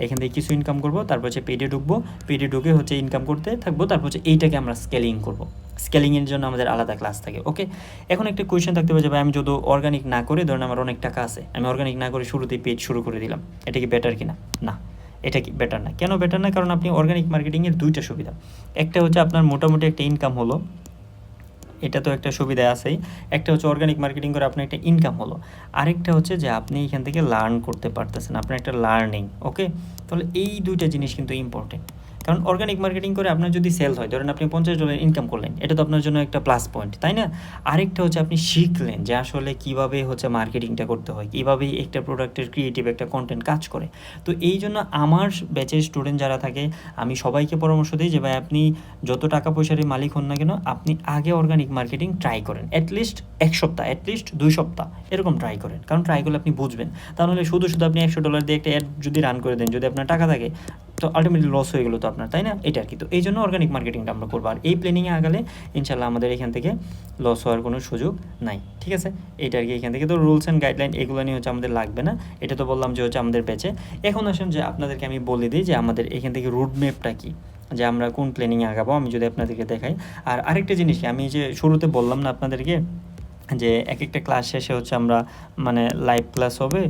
এখান থেকে কিছু ইনকাম করব, তারপর হচ্ছে পেইডে ঢুকবো, পেইডে ঢুকে হচ্ছে ইনকাম করতে থাকবো, তারপর হচ্ছে এইটাকে আমরা স্কেলিং করব। স্কেলিংয়ের জন্য আমাদের আলাদা ক্লাস থাকে। ওকে, এখন একটা কোয়েশ্চেন থাকতে পারে যে ভাই আমি যদি অর্গানিক না করে, ধরেন আমার অনেক টাকা আছে, আমি অর্গানিক না করে শুরুতেই পেজ শুরু করে দিলাম, এটা কি বেটার কিনা? না, এটা কি বেটার না। কেন বেটার না? কারণ আপনি অর্গানিক মার্কেটিংয়ের 2টা সুবিধা। একটা হচ্ছে আপনার মোটামুটি একটা ইনকাম হলো, এটা তো একটা সুবিধা আছেই। একটা হচ্ছে অর্গানিক মার্কেটিং করে আপনার একটা ইনকাম হলো, আরেকটা হচ্ছে যে আপনি এখান থেকে লার্ন করতে পারতেছেন, আপনার একটা লার্নিং। ওকে, তাহলে এই 2টা জিনিস কিন্তু ইম্পর্টেন্ট। কারণ অর্গানিক মার্কেটিং করে আপনার যদি সেল হয়, ধরেন আপনি $50 ইনকাম করলেন, এটা তো আপনার জন্য একটা প্লাস পয়েন্ট, তাই না? আরেকটা হচ্ছে আপনি শিখলেন যে আসলে কীভাবে হচ্ছে মার্কেটিংটা করতে হয়, কীভাবে একটা প্রোডাক্টের ক্রিয়েটিভ একটা কন্টেন্ট কাজ করে। তো এই জন্য আমার ব্যাচের স্টুডেন্ট যারা থাকে, আমি সবাইকে পরামর্শ দিই যে ভাই আপনি যত টাকা পয়সারই মালিক হন না কেন, আপনি আগে অর্গানিক মার্কেটিং ট্রাই করেন, অ্যাটলিস্ট 1 সপ্তাহ, অ্যাটলিস্ট 2 সপ্তাহ এরকম ট্রাই করেন। কারণ ট্রাই করলে আপনি বুঝবেন। তাহলে শুধু আপনি $100 দিয়ে একটা অ্যাড যদি রান করে দেন, যদি আপনার টাকা থাকে, তো আলটিমেটলি লস হয়ে গেলো তো আপনার, তাই না? এটা আর কি। তো এই জন্য অর্গানিক মার্কেটিংটা আমরা করবো, আর এই প্ল্যানিংয়ে আগালে ইনশাল্লাহ আমাদের এখান থেকে লস হওয়ার কোনো সুযোগ নাই। ঠিক আছে, এটা আর কি। এখান থেকে তো রুলস অ্যান্ড গাইডলাইন এগুলো নিয়ে হচ্ছে আমাদের লাগবে না, এটা তো বললাম যে হচ্ছে আমাদের ব্যাচে। এখন আসুন যে আপনাদেরকে আমি বলে দিই যে আমাদের এখান থেকে রুট ম্যাপটা কী, যে আমরা কোন প্ল্যানিংয়ে আগাবো, আমি যদি আপনাদেরকে দেখাই। আর আরেকটা জিনিস, আমি যে শুরুতে বললাম না আপনাদেরকে যে এক একটা ক্লাস শেষে হচ্ছে আমরা মানে লাইভ ক্লাস হবে,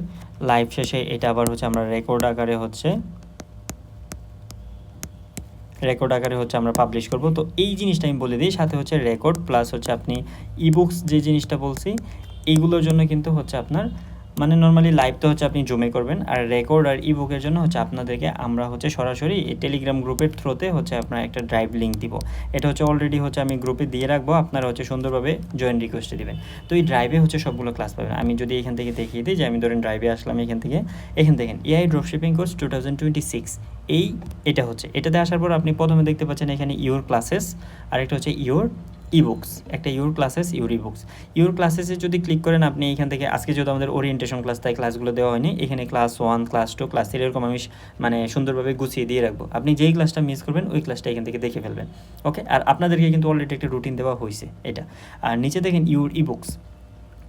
লাইভ শেষে এটা আবার হচ্ছে আমরা রেকর্ড আকারে হচ্ছে রেকর্ড আকারে হচ্ছে আমরা পাবলিশ করব। তো এই জিনিসটা আমি বলে দিই, সাথে হচ্ছে রেকর্ড প্লাস হচ্ছে আপনি ইবুকস যে জিনিসটা বলছি এইগুলোর জন্য কিন্তু হচ্ছে আপনার মানে নর্মালি লাইভ তো হচ্ছে আপনি জুমে করবেন, আর রেকর্ড আর ইবুকের জন্য হচ্ছে আপনাদেরকে আমরা হচ্ছে সরাসরি এই টেলিগ্রাম গ্রুপের থ্রুতে হচ্ছে আপনার একটা ড্রাইভ লিঙ্ক দিব। এটা হচ্ছে অলরেডি হচ্ছে আমি গ্রুপে দিয়ে রাখবো, আপনারা হচ্ছে সুন্দরভাবে জয়েন রিকোয়েস্টে দিবেন। তো এই ড্রাইভে হচ্ছে সবগুলো ক্লাস পাবেন। আমি যদি এখান থেকে দেখিয়ে দিই যে আমি ধরেন ড্রাইভে আসলাম, এখান দেখেন এআই ড্রপশিপিং কোর্স 2026 এটা হচ্ছে এটাতে আসার পর আপনি প্রথমে দেখতে পাচ্ছেন এখানে ইউর ক্লাসেস, আর একটা হচ্ছে ইউর ইবুকস, একটা your classes your ebooks. Your ক্লাসেসে যদি ক্লিক করেন আপনি এখান থেকে, আজকে যেহেতু আমাদের ওরিয়েন্টেশন ক্লাস তাই ক্লাসগুলো দেওয়া হয়নি, এখানে ক্লাস 1 ক্লাস 2 ক্লাস 3 এরকম আমি মানে সুন্দরভাবে গুছিয়ে দিয়ে রাখবো। আপনি যেই ক্লাসটা মিস করবেন ওই ক্লাসটা এখান থেকে দেখে ফেলবেন। ওকে, আর আপনাদেরকে কিন্তু অলরেডি একটা রুটিন দেওয়া হয়েছে এটা। আর নিচে দেখেন ইউর ইবুকস,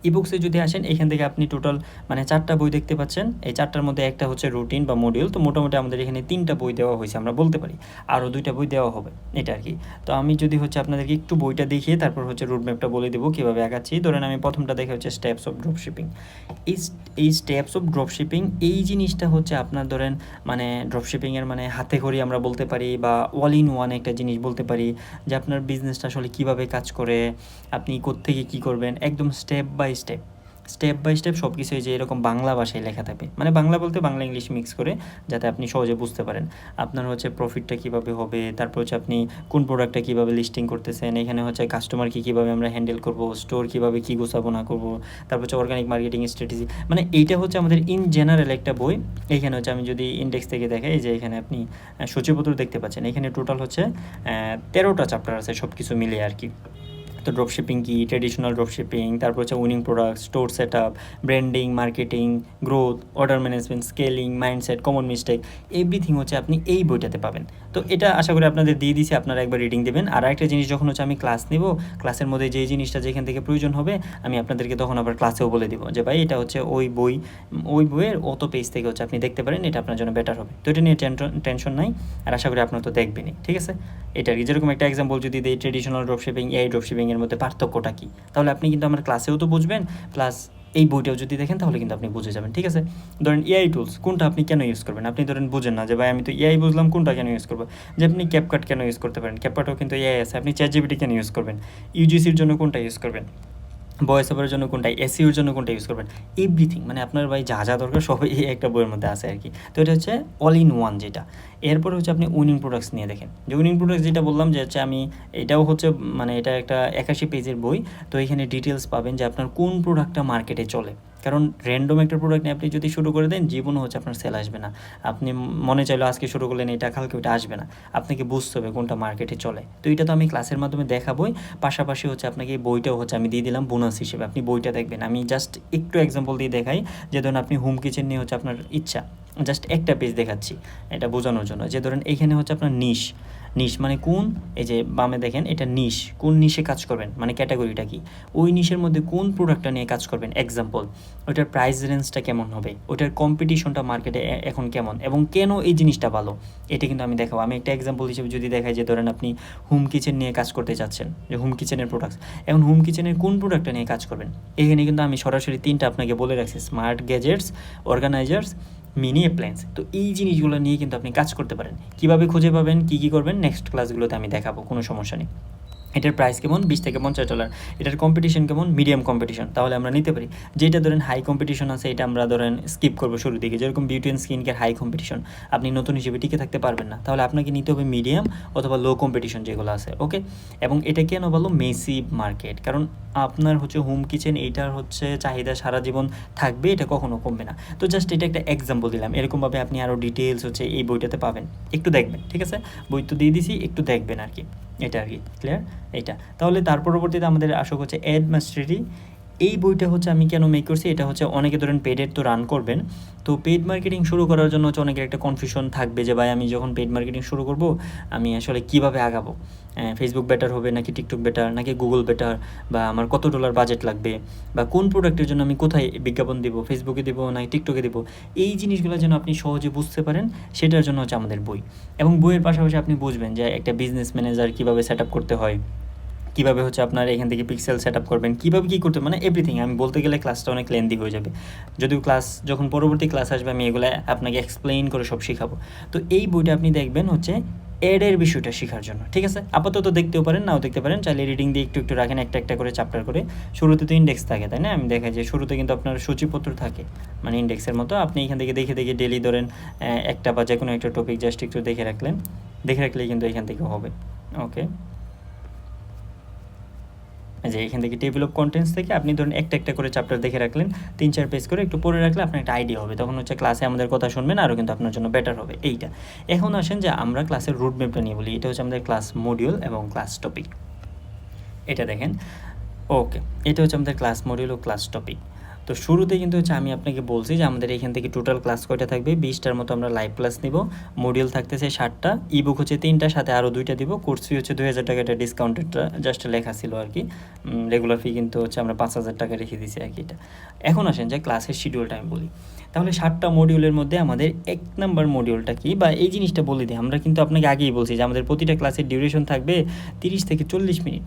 ইবুকসে যদি আসেন এখান থেকে আপনি টোটাল মানে 4টা বই দেখতে পাচ্ছেন। এই 4টার মধ্যে একটা হচ্ছে রুটিন বা মডিউল। তো মোটামুটি আমাদের এখানে 3টা বই দেওয়া হয়েছে, আমরা বলতে পারি আরও 2টা বই দেওয়া হবে, এটা আর কি। তো আমি যদি হচ্ছে আপনাদেরকে একটু বইটা দেখিয়ে তারপর হচ্ছে রুটম্যাপটা বলে দেবো কীভাবে আগাচ্ছি। ধরেন আমি প্রথমটা দেখে হচ্ছে স্টেপস অফ ড্রপশিপিং। এই স্টেপস অফ ড্রপশিপিং এই জিনিসটা হচ্ছে আপনার ধরেন মানে ড্রপশিপিংয়ের মানে হাতে খড়ি আমরা বলতে পারি, বা অল ইন ওয়ান একটা জিনিস বলতে পারি, যে আপনার বিজনেসটা আসলে কীভাবে কাজ করে, আপনি কোত্থেকে কী করবেন, একদম স্টেপ বাই স্টেপ সব কিছু যে এরকম বাংলা ভাষায় লেখা থাকবে, মানে বাংলা বলতে বাংলা ইংলিশ মিক্স করে, যাতে আপনি সহজে বুঝতে পারেন আপনার হচ্ছে প্রফিটটা কীভাবে হবে, তারপর হচ্ছে আপনি কোন প্রোডাক্টটা কীভাবে লিস্টিং করতেছেন, এখানে হচ্ছে কাস্টমারকে কীভাবে আমরা হ্যান্ডেল করব, স্টোর কীভাবে কী গোছাবো না করবো, তারপর হচ্ছে অর্গানিক মার্কেটিং স্ট্র্যাটেজি, মানে এইটা হচ্ছে আমাদের ইন জেনারেল একটা বই। এইখানে হচ্ছে আমি যদি ইন্ডেক্স থেকে দেখাই, যে এখানে আপনি সূচিপত্র দেখতে পাচ্ছেন, এখানে টোটাল হচ্ছে 13টা চ্যাপ্টার আছে সব কিছু মিলিয়ে আর কি। তো ড্রপশিপিং কি, ট্রেডিশনাল ড্রপশিপিং, তারপর হচ্ছে winning product, store set up, branding, marketing, growth, order management, scaling, mindset, common mistake, everything হচ্ছে আপনি এই বইটাতে পাবেন। তো এটা আশা করি আপনাদের দিয়ে দিয়েছি, আপনারা একবার রিডিং দেবেন। আর একটা জিনিস, যখন হচ্ছে আমি ক্লাস নেব, ক্লাসের মধ্যে যে জিনিসটা যেখান থেকে প্রয়োজন হবে আমি আপনাদেরকে তখন আবার ক্লাসেও বলে দেবো যে ভাই এটা হচ্ছে ওই বইয়ের অত পেজ থেকে হচ্ছে আপনি দেখতে পারেন, এটা আপনার জন্য বেটার হবে। তো এটা নিয়ে টেনশন নাই, আর আশা করি আপনারা তো দেখবেনই, ঠিক আছে। এটা আর কি, যেরকম একটা এক্সাম্পল যদি দিই, ট্রেডিশনাল ড্রপশিপিং, এআই ড্রপশিপিং এর মধ্যে পার্থক্যটা কী, তাহলে আপনি কিন্তু আমার ক্লাসেও তো বুঝবেন, প্লাস এই বইটাও যদি দেখেন তাহলে কিন্তু আপনি বুঝে যাবেন, ঠিক আছে। ধরেন এআই টুলস কোনটা আপনি কেন ইউজ করবেন, আপনি ধরেন বুঝেন না যে ভাই আমি তো এআই বুঝলাম, কোনটা কেন ইউজ করবো, যে আপনি ক্যাপকাট কেন ইউজ করতে পারেন, ক্যাপকাটও কিন্তু এআই আছে। আপনি চ্যাটজিপিটি কেন ইউজ করবেন, ইউজিসির জন্য কোনটা ইউজ করবেন, ভয়েস ওভারের জন্য কোনটা, এসইওর জন্য কোনটা ইউজ করবেন, এভরিথিং মানে আপনার ভাই যা দরকার সবই এই একটা বইয়ের মধ্যে আছে আর কি। তো এটা হচ্ছে অল ইন ওয়ান যেটা। এরপরে হচ্ছে আপনি উইনিং প্রোডাক্টস নিয়ে দেখেন, যে উইনিং প্রোডাক্টস যেটা বললাম যে হচ্ছে আমি, এটাও হচ্ছে মানে এটা একটা 81 পেজের বই। তো এখানে ডিটেলস পাবেন যে আপনার কোন প্রোডাক্টটা মার্কেটে চলে, কারণ র্যান্ডম একটা প্রোডাক্ট নিয়ে আপনি যদি শুরু করে দেন, জীবনও হচ্ছে আপনার সেল আসবে না। আপনি মনে চাইলেও আজকে শুরু করলেন, এটা কালকে ওইটা আসবে না, আপনাকে বুঝতে হবে কোনটা মার্কেটে চলে। তো এটা তো আমি ক্লাসের মাধ্যমে দেখাবই, পাশাপাশি হচ্ছে আপনাকে এই বইটাও হচ্ছে আমি দিয়ে দিলাম বোনাস হিসেবে, আপনি বইটা দেখবেন। আমি জাস্ট একটু এক্সাম্পল দিয়ে দেখাই, যে ধরুন আপনি হোম কিচেন নিয়ে হচ্ছে আপনার ইচ্ছা, জাস্ট একটা পেজ দেখাচ্ছি এটা বোঝানোর জন্য, যে ধরেন এইখানে হচ্ছে আপনার নিশ মানে কোন, এই যে বামে দেখেন এটা নিশ, কোন নিশে কাজ করবেন, মানে ক্যাটাগরিটা কি, ওই নিশের মধ্যে কোন প্রোডাক্টটা নিয়ে কাজ করবেন, এক্সাম্পল ওইটার প্রাইস রেঞ্জটা কেমন হবে, ওইটার কম্পিটিশনটা মার্কেটে এখন কেমন, এবং কেন এই জিনিসটা ভালো, এটা কিন্তু আমি দেখাবো। আমি একটা এক্সাম্পল হিসেবে যদি দেখাই, যে ধরেন আপনি হোম কিচেন নিয়ে কাজ করতে চাচ্ছেন, যে হোম কিচেনের প্রোডাক্টস, এখন হোম কিচেনের কোন প্রোডাক্টটা নিয়ে কাজ করবেন, এখানে কিন্তু আমি সরাসরি 3টা আপনাকে বলে রাখছি, smart gadgets, organisers, mini appliance. তো এই জিনিসগুলো নিয়ে কিন্তু আপনি কাজ করতে পারেন। কীভাবে খুঁজে পাবেন, কী করবেন, নেক্সট ক্লাসগুলোতে আমি দেখাবো, কোনো সমস্যা নেই। এটার প্রাইস কেমন, $20 থেকে $50, এটার কম্পিটিশন কেমন, মিডিয়াম কম্পিটিশন, তাহলে আমরা নিতে পারি। যেটা ধরেন হাই কম্পিটিশন আছে, এটা আমরা ধরেন স্কিপ করবো শুরু দিকে, যেরকম beauty and skin care high competition, আপনি নতুন হিসেবে টিকে থাকতে পারবেন না, তাহলে আপনাকে নিতে হবে মিডিয়াম অথবা লো কম্পিটিশন যেগুলো আছে, ওকে। এবং এটা কেন বলো মেসিভ মার্কেট, কারণ আপনার হচ্ছে হোম কিচেন, এইটার হচ্ছে চাহিদা সারা জীবন থাকবে, এটা কখনো কমবে না। তো জাস্ট এটা একটা এক্সাম্পল দিলাম, এরকমভাবে আপনি আরও ডিটেলস হচ্ছে এই বইটাতে পাবেন, একটু দেখবেন, ঠিক আছে। বই তো দিয়ে দিছি, একটু দেখবেন আর কি, এটা আর কি ক্লিয়ার এটা। তাহলে তার পরবর্তীতে আমাদের আসক হচ্ছে অ্যাড মাস্টারি। এই বইটা হচ্ছে আমি কেন মেক করছি, এটা হচ্ছে অনেকে ধরেন পেডের তো রান করবেন, তো পেড মার্কেটিং শুরু করার জন্য হচ্ছে অনেকের একটা কনফিউশন থাকবে, যে ভাই আমি যখন পেড মার্কেটিং শুরু করব আমি আসলে কীভাবে আগাবো, ফেসবুক বেটার হবে নাকি টিকটক বেটার নাকি গুগল বেটার, বা আমার কত ডলার বাজেট লাগবে, বা কোন প্রোডাক্টের জন্য আমি কোথায় বিজ্ঞাপন দেবো, ফেসবুকে দেবো নাকি টিকটকে দেবো, এই জিনিসগুলো যেন আপনি সহজে বুঝতে পারেন, সেটার জন্য হচ্ছে আমাদের বই। এবং বইয়ের পাশাপাশি আপনি বুঝবেন যে একটা বিজনেস ম্যানেজার কীভাবে সেট আপ করতে হয়, কীভাবে হচ্ছে আপনার এখান থেকে পিক্সেল সেট আপ করবেন, কীভাবে কী করতে, মানে এভরিথিং। আমি বলতে গেলে ক্লাসটা অনেক লেন্দি হয়ে যাবে, যদিও ক্লাস যখন পরবর্তী ক্লাস আসবে আমি এগুলো আপনাকে এক্সপ্লেইন করে সব শেখাবো। তো এই বইটা আপনি দেখবেন হচ্ছে অ্যাডের বিষয়টা শেখার জন্য, ঠিক আছে? আপাতত দেখতেও পারেন, নাও দেখতে পারেন, চাইলে রিডিং দিয়ে একটু একটু রাখেন, একটা একটা করে চ্যাপ্টার করে। শুরুতে তো ইন্ডেক্স থাকে, তাই না? আমি দেখা যায় শুরুতে কিন্তু আপনার সূচিপত্র থাকে, মানে ইন্ডেক্সের মতো। আপনি এখান থেকে দেখে দেখে ডেলি ধরেন একটা বা যে কোনো একটা টপিক জাস্ট একটু দেখে রাখলেই কিন্তু এখান থেকে হবে। ওকে, যে এখান থেকে টেবিল অফ কন্টেন্টস থেকে আপনি ধরুন একটা একটা করে চ্যাপ্টার দেখে রাখলেন, 3-4 পেজ করে একটু পড়ে রাখলে আপনার একটা আইডিয়া হবে, তখন হচ্ছে ক্লাসে আমাদের কথা শুনবেন, আরও কিন্তু আপনার জন্য বেটার হবে এইটা। এখন আসেন যে আমরা ক্লাসের রুট ম্যাপটা নিয়ে বলি। এটা হচ্ছে আমাদের ক্লাস মডিউল এবং ক্লাস টপিক। এটা দেখেন, ওকে, এটা হচ্ছে আমাদের ক্লাস মডিউল ও ক্লাস টপিক। তো শুরুতে কিন্তু হচ্ছে আমি আপনাকে বলছি যে আমাদের এখান থেকে টোটাল ক্লাস কয়টা থাকবে, 20টার মতো আমরা লাইভ ক্লাস নিব। মডিউল থাকতেছে 60টা, ইবুক হচ্ছে 3টা, সাথে আরও 2টা দিব। কোর্স ফি হচ্ছে 2000 টাকা, এটা ডিসকাউন্টেডটা জাস্ট লেখা ছিল আর কি। রেগুলার ফি কিন্তু হচ্ছে আমরা 5000 টাকা রেখে দিয়েছি আর কি এটা। এখন আসেন যে ক্লাসের শিডিউলটা আমি বলি। তাহলে 7টা মডিউলের মধ্যে আমাদের 1 নাম্বার মডিউলটা কি, বা এই জিনিসটা বলে দিই। আমরা কিন্তু আপনাকে আগেই বলছি যে আমাদের প্রতিটা ক্লাসের ডিউরেশন থাকবে 30 থেকে 40 মিনিট।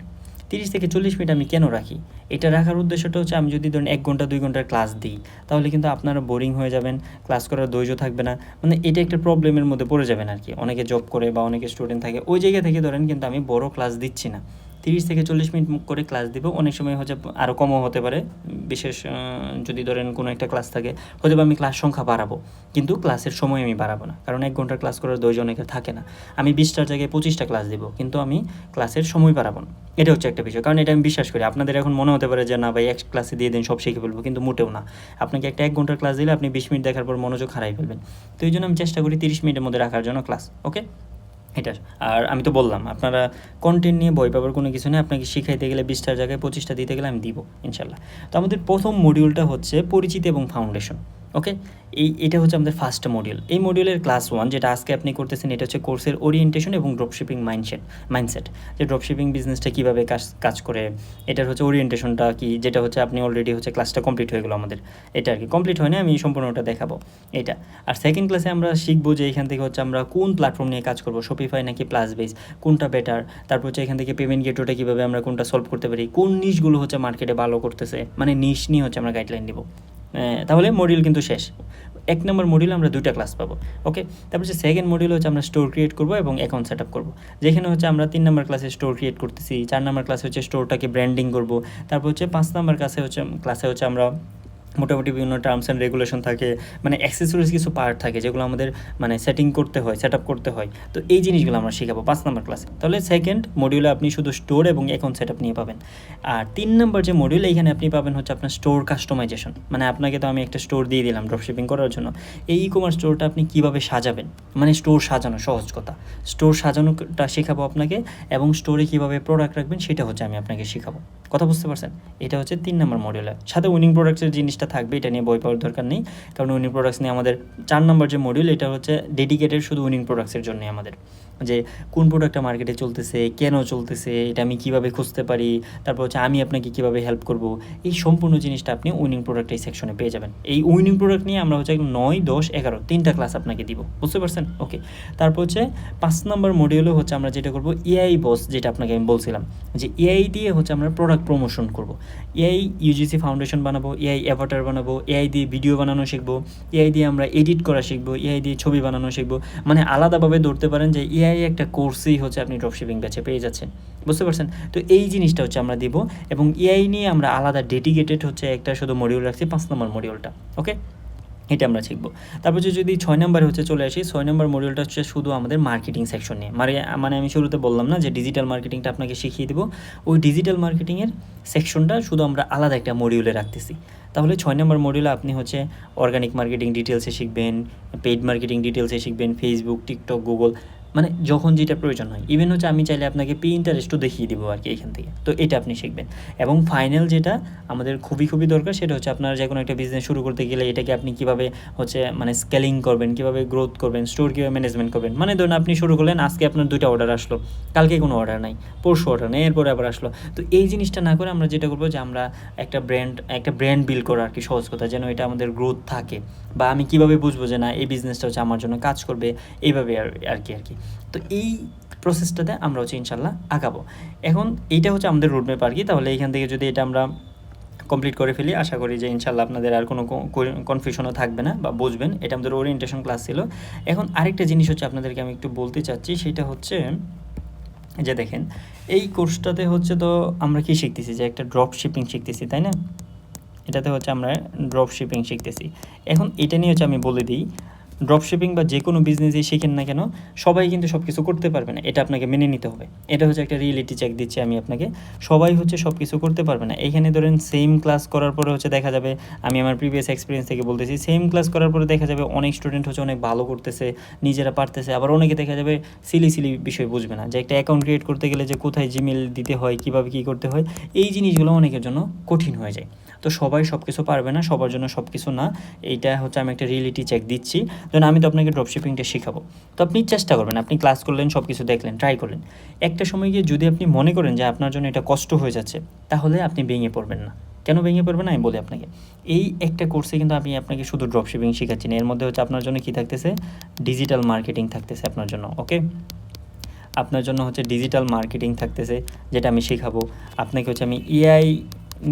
30 থেকে 40 মিনিট আমি কেন রাখি? এটা রাখার উদ্দেশ্যটা হচ্ছে আমি যদি ধরুন 1 ঘন্টা 2 ঘন্টার ক্লাস দিই, তাহলে কিন্তু আপনারা বোরিং হয়ে যাবেন, ক্লাস করার ধৈর্য থাকবে না, মানে এটা একটা প্রবলেমের মধ্যে পড়ে যাবেন আর কি। অনেকে জব করে বা অনেকে স্টুডেন্ট থাকে, ওই জায়গা থেকে ধরেন কিন্তু আমি বড় ক্লাস দিচ্ছি না, 30 থেকে 40 মিনিট করে ক্লাস দিব। অনেক সময় হচ্ছে আরও কমও হতে পারে, বিশেষ যদি ধরেন কোনো একটা ক্লাস থাকে, হয়তো আমি ক্লাস সংখ্যা বাড়াবো, কিন্তু ক্লাসের সময় আমি বাড়াবো না, কারণ 1 ঘন্টার ক্লাস করার ধৈর্য অনেকের থাকে না। আমি 20টার জায়গায় 25টা ক্লাস দিব, কিন্তু আমি ক্লাসের সময় বাড়াবো না। এটা হচ্ছে একটা বিষয়, কারণ এটা আমি বিশ্বাস করি। আপনাদের এখন মনে হতে পারে যে না ভাই, এক ক্লাসে দিয়ে দিন সব শিখে ফেলবো, কিন্তু মোটেও না। আপনাকে একটা 1 ঘন্টার ক্লাস দিলে আপনি 20 মিনিট দেখার পর মনোযোগ হারাই ফেলবেন। তো এই জন্য আমি চেষ্টা করি 30 মিনিটের মধ্যে রাখার জন্য ক্লাস। ওকে, এটা। আর আমি তো বললাম আপনারা কন্টেন্ট নিয়ে ভয় পাবার কোনো কিছু নেই। আপনাকে শিখাইতে গেলে 20টার জায়গায় 25টা দিতে গেলে আমি দিব ইনশাল্লাহ। তো আমাদের প্রথম মডিউলটা হচ্ছে পরিচিতি এবং ফাউন্ডেশন। ওকে, এটা হচ্ছে আমাদের ফার্স্ট মডিউল। এই মডিউলের ক্লাস 1 যেটা আজকে আপনি করতেছেন, এটা হচ্ছে কোর্সের ওরিয়েন্টেশন এবং ড্রপশিপিং মাইন্ডসেট, যে ড্রপশিপিং বিজনেসটা কীভাবে কাজ করে, এটার হচ্ছে ওরিয়েন্টেশনটা কি, যেটা হচ্ছে আপনি অলরেডি হচ্ছে ক্লাসটা কমপ্লিট হয়ে গেলো আমাদের। এটা আর কি কমপ্লিট হয় না, আমি সম্পূর্ণটা দেখাবো এটা। আর সেকেন্ড ক্লাসে আমরা শিখবো যে এখান থেকে হচ্ছে আমরা কোন প্ল্যাটফর্ম নিয়ে কাজ করবো, শপিফাই নাকি প্লাস বেস, কোনটা বেটার। তারপর হচ্ছে এখান থেকে পেমেন্ট গেটওয়েটা কীভাবে আমরা কোনটা সলভ করতে পারি, কোন নিশগুলো হচ্ছে মার্কেটে ভালো করতেছে, মানে নিশ নিয়ে হচ্ছে আমরা গাইডলাইন দিব। তাহলে মডিউল কিন্তু শেষ। 1 নম্বর মডিউলে আমরা 2টা ক্লাস পাবো। ওকে, তারপর হচ্ছে সেকেন্ড মডিউল হচ্ছে আমরা স্টোর ক্রিয়েট করবো এবং অ্যাকাউন্ট সেট আপ করবো, যেখানে হচ্ছে আমরা 3 নম্বর ক্লাসে স্টোর ক্রিয়েট করতেছি, 4 নম্বর ক্লাসে হচ্ছে স্টোরটাকে ব্র্যান্ডিং করবো, তারপর হচ্ছে 5 নম্বর ক্লাসে হচ্ছে আমরা মোটামুটি বিভিন্ন টার্মস অ্যান্ড রেগুলেশন থাকে, মানে অ্যাক্সেসরিজ কিছু পার্ট থাকে যেগুলো আমাদের মানে সেটিং করতে হয়, সেট আপ করতে হয়। তো এই জিনিসগুলো আমরা শেখাবো 5 নম্বর ক্লাসে। তাহলে সেকেন্ড মডিউলে আপনি শুধু স্টোর এবং অ্যাকাউন্ট সেট আপ নিয়ে পাবেন। আর 3 নম্বর যে মডিউল, এইখানে আপনি পাবেন হচ্ছে আপনার স্টোর কাস্টমাইজেশন, মানে আপনাকে তো আমি একটা স্টোর দিয়ে দিলাম ড্রপশিপিং করার জন্য, এই ই কমার্স স্টোরটা আপনি কীভাবে সাজাবেন, মানে স্টোর সাজানো, সহজ কথা, স্টোর সাজানোটা শেখাবো আপনাকে, এবং স্টোরে কীভাবে প্রোডাক্ট রাখবেন সেটা হচ্ছে আমি আপনাকে শেখাবো। কথা বুঝতে পারছেন? এটা হচ্ছে 3 নম্বর মডিউলের সাথে উইনিং প্রোডাক্টসের জিনিসটা থাকবে, এটা নিয়ে বই পাওয়ার দরকার নেই, কারণ উইনিং প্রোডাক্টস নিয়ে আমাদের 4 নম্বর যে মডিউল, এটা হচ্ছে ডেডিকেটেড শুধু উইনিং প্রোডাক্টসের জন্যই আমাদের, যে কোন প্রোডাক্টটা মার্কেটে চলতেছে, কেন চলতেছে, এটা আমি কীভাবে খুঁজতে পারি, তারপর হচ্ছে আমি আপনাকে কীভাবে হেল্প করব, এই সম্পূর্ণ জিনিসটা আপনি উইনিং প্রোডাক্ট এই সেকশনে পেয়ে যাবেন। এই উইনিং প্রোডাক্ট নিয়ে আমরা হচ্ছে 9, 10, 11 3টা ক্লাস আপনাকে দিব, বুঝতে পারছেন? ওকে, তারপর হচ্ছে 5 নম্বর মডিউলে হচ্ছে আমরা যেটা করব, এআই বস, যেটা আপনাকে আমি বলছিলাম যে এআই দিয়ে হচ্ছে আমরা প্রোডাক্ট প্রমোশন করব। এআই ইউজিসি ফাউন্ডেশন বানাবো, এআই অ্যাভাটার বানাবো, এআই দিয়ে ভিডিও বানানো শিখবো, এআই দিয়ে আমরা এডিট করা শিখবো, এআই দিয়ে ছবি বানানো শিখবো, মানে আলাদাভাবে ধরতে পারেন যে এআই একটা কোর্সই হচ্ছে আপনি ড্রপশিপিং ব্যাচে পেয়ে যাচ্ছেন, বুঝতে পারছেন? তো এই জিনিসটা হচ্ছে আমরা দিব, এবং এআই নিয়ে আমরা আলাদা ডেডিকেটেড হচ্ছে একটা শুধু মডিউল রাখছি, 5 নম্বর মডিউলটা। ওকে, এটা আমরা শিখবো। তারপর যদি 6 নম্বরে হচ্ছে চলে আসি, 6 নম্বর মডিউলটা হচ্ছে শুধু আমাদের মার্কেটিং সেকশন নিয়ে, মানে আমি শুরুতে বললাম না যে ডিজিটাল মার্কেটিংটা আপনাকে শিখিয়ে দেবো, ওই ডিজিটাল মার্কেটিংয়ের সেকশনটা শুধু আমরা আলাদা একটা মডিউলে রাখতেছি। তাহলে 6 নম্বর মডিউলে আপনি হচ্ছে অর্গানিক মার্কেটিং ডিটেলসে শিখবেন, পেইড মার্কেটিং ডিটেলসে শিখবেন, ফেসবুক, টিকটক, গুগল, মানে যখন যেটা প্রয়োজন হয়। ইভেন হচ্ছে আমি চাইলে আপনাকে Pinterestও দেখিয়ে দেবো আর কি এখান থেকে। তো এটা আপনি শিখবেন। এবং ফাইনাল যেটা আমাদের খুবই দরকার, সেটা হচ্ছে আপনারা যে কোনো একটা বিজনেস শুরু করতে গেলে এটাকে আপনি কীভাবে হচ্ছে মানে স্কেলিং করবেন, কীভাবে গ্রোথ করবেন, স্টোর কীভাবে ম্যানেজমেন্ট করবেন। মানে ধরুন আপনি শুরু করলেন, আজকে আপনার 2টা অর্ডার আসলো, কালকে কোনো অর্ডার নাই, পরশু অর্ডার নেই, এরপরে আবার আসলো। তো এই জিনিসটা না করে আমরা যেটা করবো যে আমরা একটা ব্র্যান্ড বিল্ড করা আর কি, সহজ কথা, যেন এটা আমাদের গ্রোথ থাকে, বা আমি কীভাবে বুঝবো যে না এই বিজনেসটা হচ্ছে আমার জন্য কাজ করবে, এইভাবে আর কি। তো এই প্রসেসটাতে আমরা হচ্ছে ইনশাল্লাহ আগাবো। এখন এইটা হচ্ছে আমাদের রোডম্যাপ আর কি। তাহলে এখান থেকে যদি এটা আমরা কমপ্লিট করে ফেলি, আশা করি যে ইনশাল্লাহ আপনাদের আর কোনো কনফিউশনও থাকবে না বা বুঝবেন। এটা আমাদের ওরিয়েন্টেশন ক্লাস ছিল। এখন আরেকটা জিনিস হচ্ছে আপনাদেরকে আমি একটু বলতে চাচ্ছি, সেটা হচ্ছে যে দেখেন এই কোর্সটাতে হচ্ছে তো আমরা কি শিখতেছি, যে একটা ড্রপ শিপিং শিখতেছি, তাই না? এটাতে হচ্ছে আমরা ড্রপ শিপিং শিখতেছি। এখন এটা নিয়ে হচ্ছে আমি বলে দিই, ড্রপ শিপিং বা যে কোনো বিজনেসই শিখেন না কেন, সবাই কিন্তু সব কিছু করতে পারবে না, এটা আপনাকে মেনে নিতে হবে। এটা হচ্ছে একটা রিয়েলিটি চেক দিচ্ছি আমি আপনাকে, সবাই হচ্ছে সব কিছু করতে পারবে না। এইখানে ধরেন সেম ক্লাস করার পরে হচ্ছে দেখা যাবে, আমি আমার প্রিভিয়াস এক্সপিরিয়েন্স থেকে বলতেছি, সেম ক্লাস করার পরে দেখা যাবে অনেক স্টুডেন্ট হচ্ছে অনেক ভালো করতেছে, নিজেরা পারতেছে, আবার অনেকে দেখা যাবে সিলি বিষয় বুঝবে না, যে একটা অ্যাকাউন্ট ক্রিয়েট করতে গেলে যে কোথায় জিমেল দিতে হয়, কীভাবে কী করতে হয়, এই জিনিসগুলো অনেকের জন্য কঠিন হয়ে যায়। তো সবাই সব কিছু পারবে না, সবার জন্য সব কিছু না। এইটা হচ্ছে আমি একটা রিয়েলিটি চেক দিচ্ছি। ধরুন আমি তো আপনাকে ড্রপশিপিংটা শেখাবো, তো আপনি চেষ্টা করবেন, আপনি ক্লাস করলেন, সব কিছু দেখলেন, ট্রাই করলেন। একটা সময় গিয়ে যদি আপনি মনে করেন যে আপনার জন্য এটা কষ্ট হয়ে যাচ্ছে, তাহলে আপনি ভেঙে পড়বেন না। কেন ভেঙে পড়বেন না আমি বলি আপনাকে। এই একটা কোর্সে কিন্তু আমি আপনাকে শুধু ড্রপশিপিং শেখাচ্ছি না, এর মধ্যে হচ্ছে আপনার জন্য কী থাকতেছে, ডিজিটাল মার্কেটিং থাকতেছে আপনার জন্য। ওকে, আপনার জন্য হচ্ছে ডিজিটাল মার্কেটিং থাকতেছে, যেটা আমি শেখাবো আপনাকে। হচ্ছে আমি এআই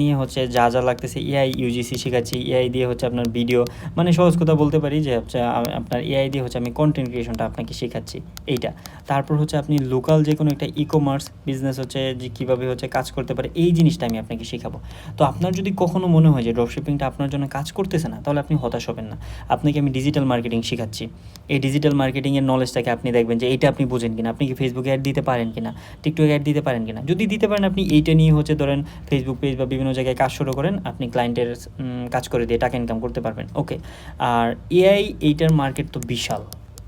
নিয়ে হচ্ছে যা যা লাগতেছে, এআই ইউজিসি শেখাচ্ছি, এআই দিয়ে হচ্ছে আপনার ভিডিও, মানে সহজ কথা বলতে পারি যে হচ্ছে আপনার এআই দিয়ে হচ্ছে আমি কন্টেন্ট ক্রিয়েশনটা আপনাকে শেখাচ্ছি এইটা। তারপর হচ্ছে আপনি লোকাল যে কোনো একটা ই কমার্স বিজনেস হচ্ছে যে কীভাবে হচ্ছে কাজ করতে পারে, এই জিনিসটা আমি আপনাকে শেখাবো। তো আপনার যদি কখনো মনে হয় যে ড্রপশিপিংটা আপনার জন্য কাজ করতেছে না, তাহলে আপনি হতাশ হবেন না। আপনাকে আমি ডিজিটাল মার্কেটিং শেখাচ্ছি। এই ডিজিটাল মার্কেটিংয়ের নলেজটাকে আপনি দেখবেন যে এইটা আপনি বুঝেন কিনা, আপনি কি ফেসবুকে অ্যাড দিতে পারেন কিনা, টিকটকে অ্যাড দিতে পারেন কিনা। যদি দিতে পারেন, আপনি এইটা নিয়ে হচ্ছে ধরেন ফেসবুক পেজ বা বিভিন্ন জায়গায় কাজ শুরু করেন, আপনি ক্লায়েন্টের কাজ করে দিয়ে টাকা ইনকাম করতে পারবেন। ওকে, আর এআই, এইটার মার্কেট তো বিশাল,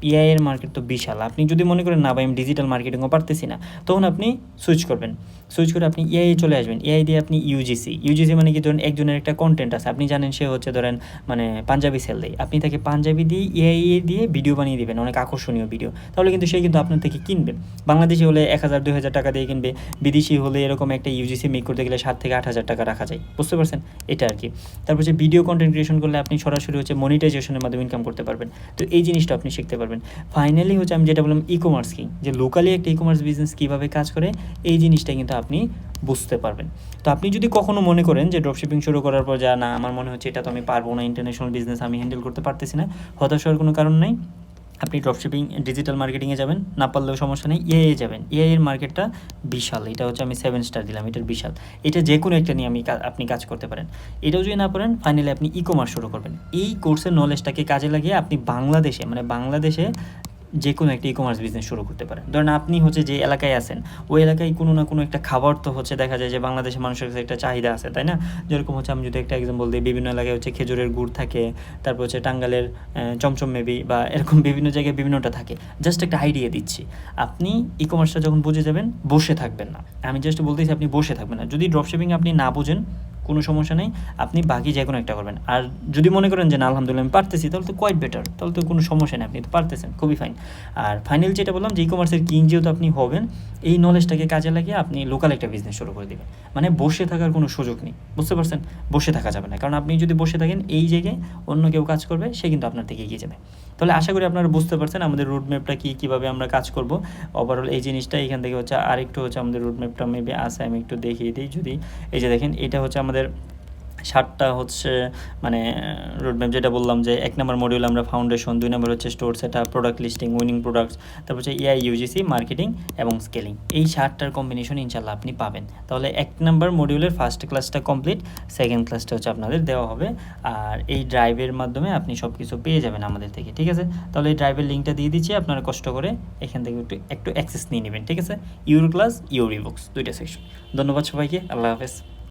এআই এর মার্কেট তো বিশাল। আপনি যদি মনে করেন না ভাই আমি ডিজিটাল মার্কেটিংও পারতেছি না, তখন আপনি সুইচ করবেন, সুইচ করে আপনি এআই চলে আসবেন। এআই দিয়ে আপনি ইউজিসি মানে কি, ধরেন একজনের একটা কন্টেন্ট আছে, আপনি জানেন সে হচ্ছে ধরেন মানে পাঞ্জাবি সেল দেয়, আপনি তাকে পাঞ্জাবি দিয়ে এআই দিয়ে ভিডিও বানিয়ে দিবেন, অনেক আকর্ষণীয় ভিডিও, তাহলে কিন্তু সে কিন্তু আপনার থেকে কিনবে। বাংলাদেশি হলে 1000-2000 টাকা দিয়ে কিনবে, বিদেশি হলে এরকম একটা ইউজিসি মেক করতে গেলে 7 থেকে 8 হাজার টাকা রাখা যায়, বুঝতে পারছেন? এটা আর কি। তারপর হচ্ছে ভিডিও কন্টেন্ট ক্রিয়েশন করলে আপনি সরাসরি হচ্ছে মনিটাইজেশনের মাধ্যমে ইনকাম করতে পারবেন। তো এই জিনিসটা আপনি শিখতে পারবেন। ফাইনালি হচ্ছে আমি যেটা বললাম, ই কমার্স কি, যে লোকালি একটা ই কমার্স বিজনেস কীভাবে কাজ করে, এই জিনিসটা কিন্তু আপনি বুঝতে পারবেন। তো আপনি যদি কখনো মনে করেন যে ড্রপশিপিং শুরু করার পর, যা না আমার মনে হচ্ছে এটা তো আমি পারবো না, ইন্টারন্যাশনাল বিজনেস আমি হ্যান্ডেল করতে পারতেছি না, হতাশ হওয়ার কোনো কারণ নেই। আপনি ড্রপশিপিং ডিজিটাল মার্কেটিংয়ে যাবেন, না পারলেও সমস্যা নেই, এআই যাবেন। এআই এর মার্কেটটা বিশাল, এটা হচ্ছে আমি 7 স্টার দিলাম, এটার বিশাল। এটা যে কোনো একটা নিয়ে আপনি কাজ করতে পারেন। এটাও যদি না পারেন, ফাইনালি আপনি ই কমার্স শুরু করবেন। এই কোর্সের নলেজটাকে কাজে লাগিয়ে আপনি বাংলাদেশে যে কোনো একটা ই কমার্স বিজনেস শুরু করতে পারেন। ধরেন আপনি হচ্ছে যে এলাকায় আছেন, ওই এলাকায় কোনো না কোনো একটা খাবার তো হচ্ছে দেখা যায় যে বাংলাদেশের মানুষের কাছে একটা চাহিদা আছে, তাই না? যেরকম হচ্ছে আমি যদি একটা এক্সাম্পল দিই, বিভিন্ন এলাকায় হচ্ছে খেজুরের গুড় থাকে, তারপর হচ্ছে টাঙ্গালের চমচম মেবি, বা এরকম বিভিন্ন জায়গায় বিভিন্নটা থাকে। জাস্ট একটা আইডিয়া দিচ্ছি। আপনি ই কমার্সটা যখন বুঝে যাবেন, বসে থাকবেন না। আমি জাস্ট বলতেছি আপনি বসে থাকবেন না। যদি ড্রপশিপিং আপনি না বুঝেন, কোনো সমস্যা নেই, আপনি বাকি যে কোনো একটা করবেন। আর যদি মনে করেন যে না আলহামদুলিল্লাহ আমি পারতেছি, তাহলে তো কোয়াইট বেটার, তাহলে তো কোনো সমস্যা নেই, আপনি তো পারতেছেন, খুবই ফাইন। আর ফাইনাল যেটা বললাম, যে ই কমার্সের কিং যেহেতু আপনি হবেন, এই নলেজটাকে কাজে লাগিয়ে আপনি লোকাল একটা বিজনেস শুরু করে দেবেন। মানে বসে থাকার কোনো সুযোগ নেই, বুঝতে পারছেন? বসে থাকা যাবে না, কারণ আপনি যদি বসে থাকেন, এই জায়গায় অন্য কেউ কাজ করবে, সে কিন্তু আপনার থেকে এগিয়ে যাবে। তাহলে আশা করি আপনারা বুঝতে পারছেন আমাদের রোডম্যাপটা কী, কীভাবে আমরা কাজ করব ওভারঅল। এই জিনিসটা এখান থেকে হচ্ছে আরেকটু হচ্ছে আমাদের রোডম্যাপটা মেবি আসে, আমি একটু দেখিয়ে দিই। যদি এই যে দেখেন, এটা হচ্ছে আমাদের 7টা হচ্ছে মানে রোডম্যাপ, যেটা বললাম যে 1 নম্বর মডিউল আমরা ফাউন্ডেশন, 2 নম্বর হচ্ছে store setup, product listing, winning products, তারপর হচ্ছে এআই, ইউজিসি, মার্কেটিং এবং স্কেলিং। এই 7টার কম্বিনেশন ইনশাল্লাহ আপনি পাবেন। তাহলে 1 নম্বর মডিউলের ফার্স্ট ক্লাসটা কমপ্লিট, সেকেন্ড ক্লাসটা হচ্ছে আপনাদের দেওয়া হবে। আর এই ড্রাইভের মাধ্যমে আপনি সব কিছু পেয়ে যাবেন আমাদের থেকে, ঠিক আছে? তাহলে এই ড্রাইভের লিঙ্কটা দিয়ে দিচ্ছি, আপনারা কষ্ট করে এখান থেকে একটু অ্যাক্সেস নিয়ে নেবেন, ঠিক আছে? ইউর ক্লাস, ইউর ইবুকস, 2টা সেকশন। ধন্যবাদ সবাইকে, আল্লাহ হাফেজ।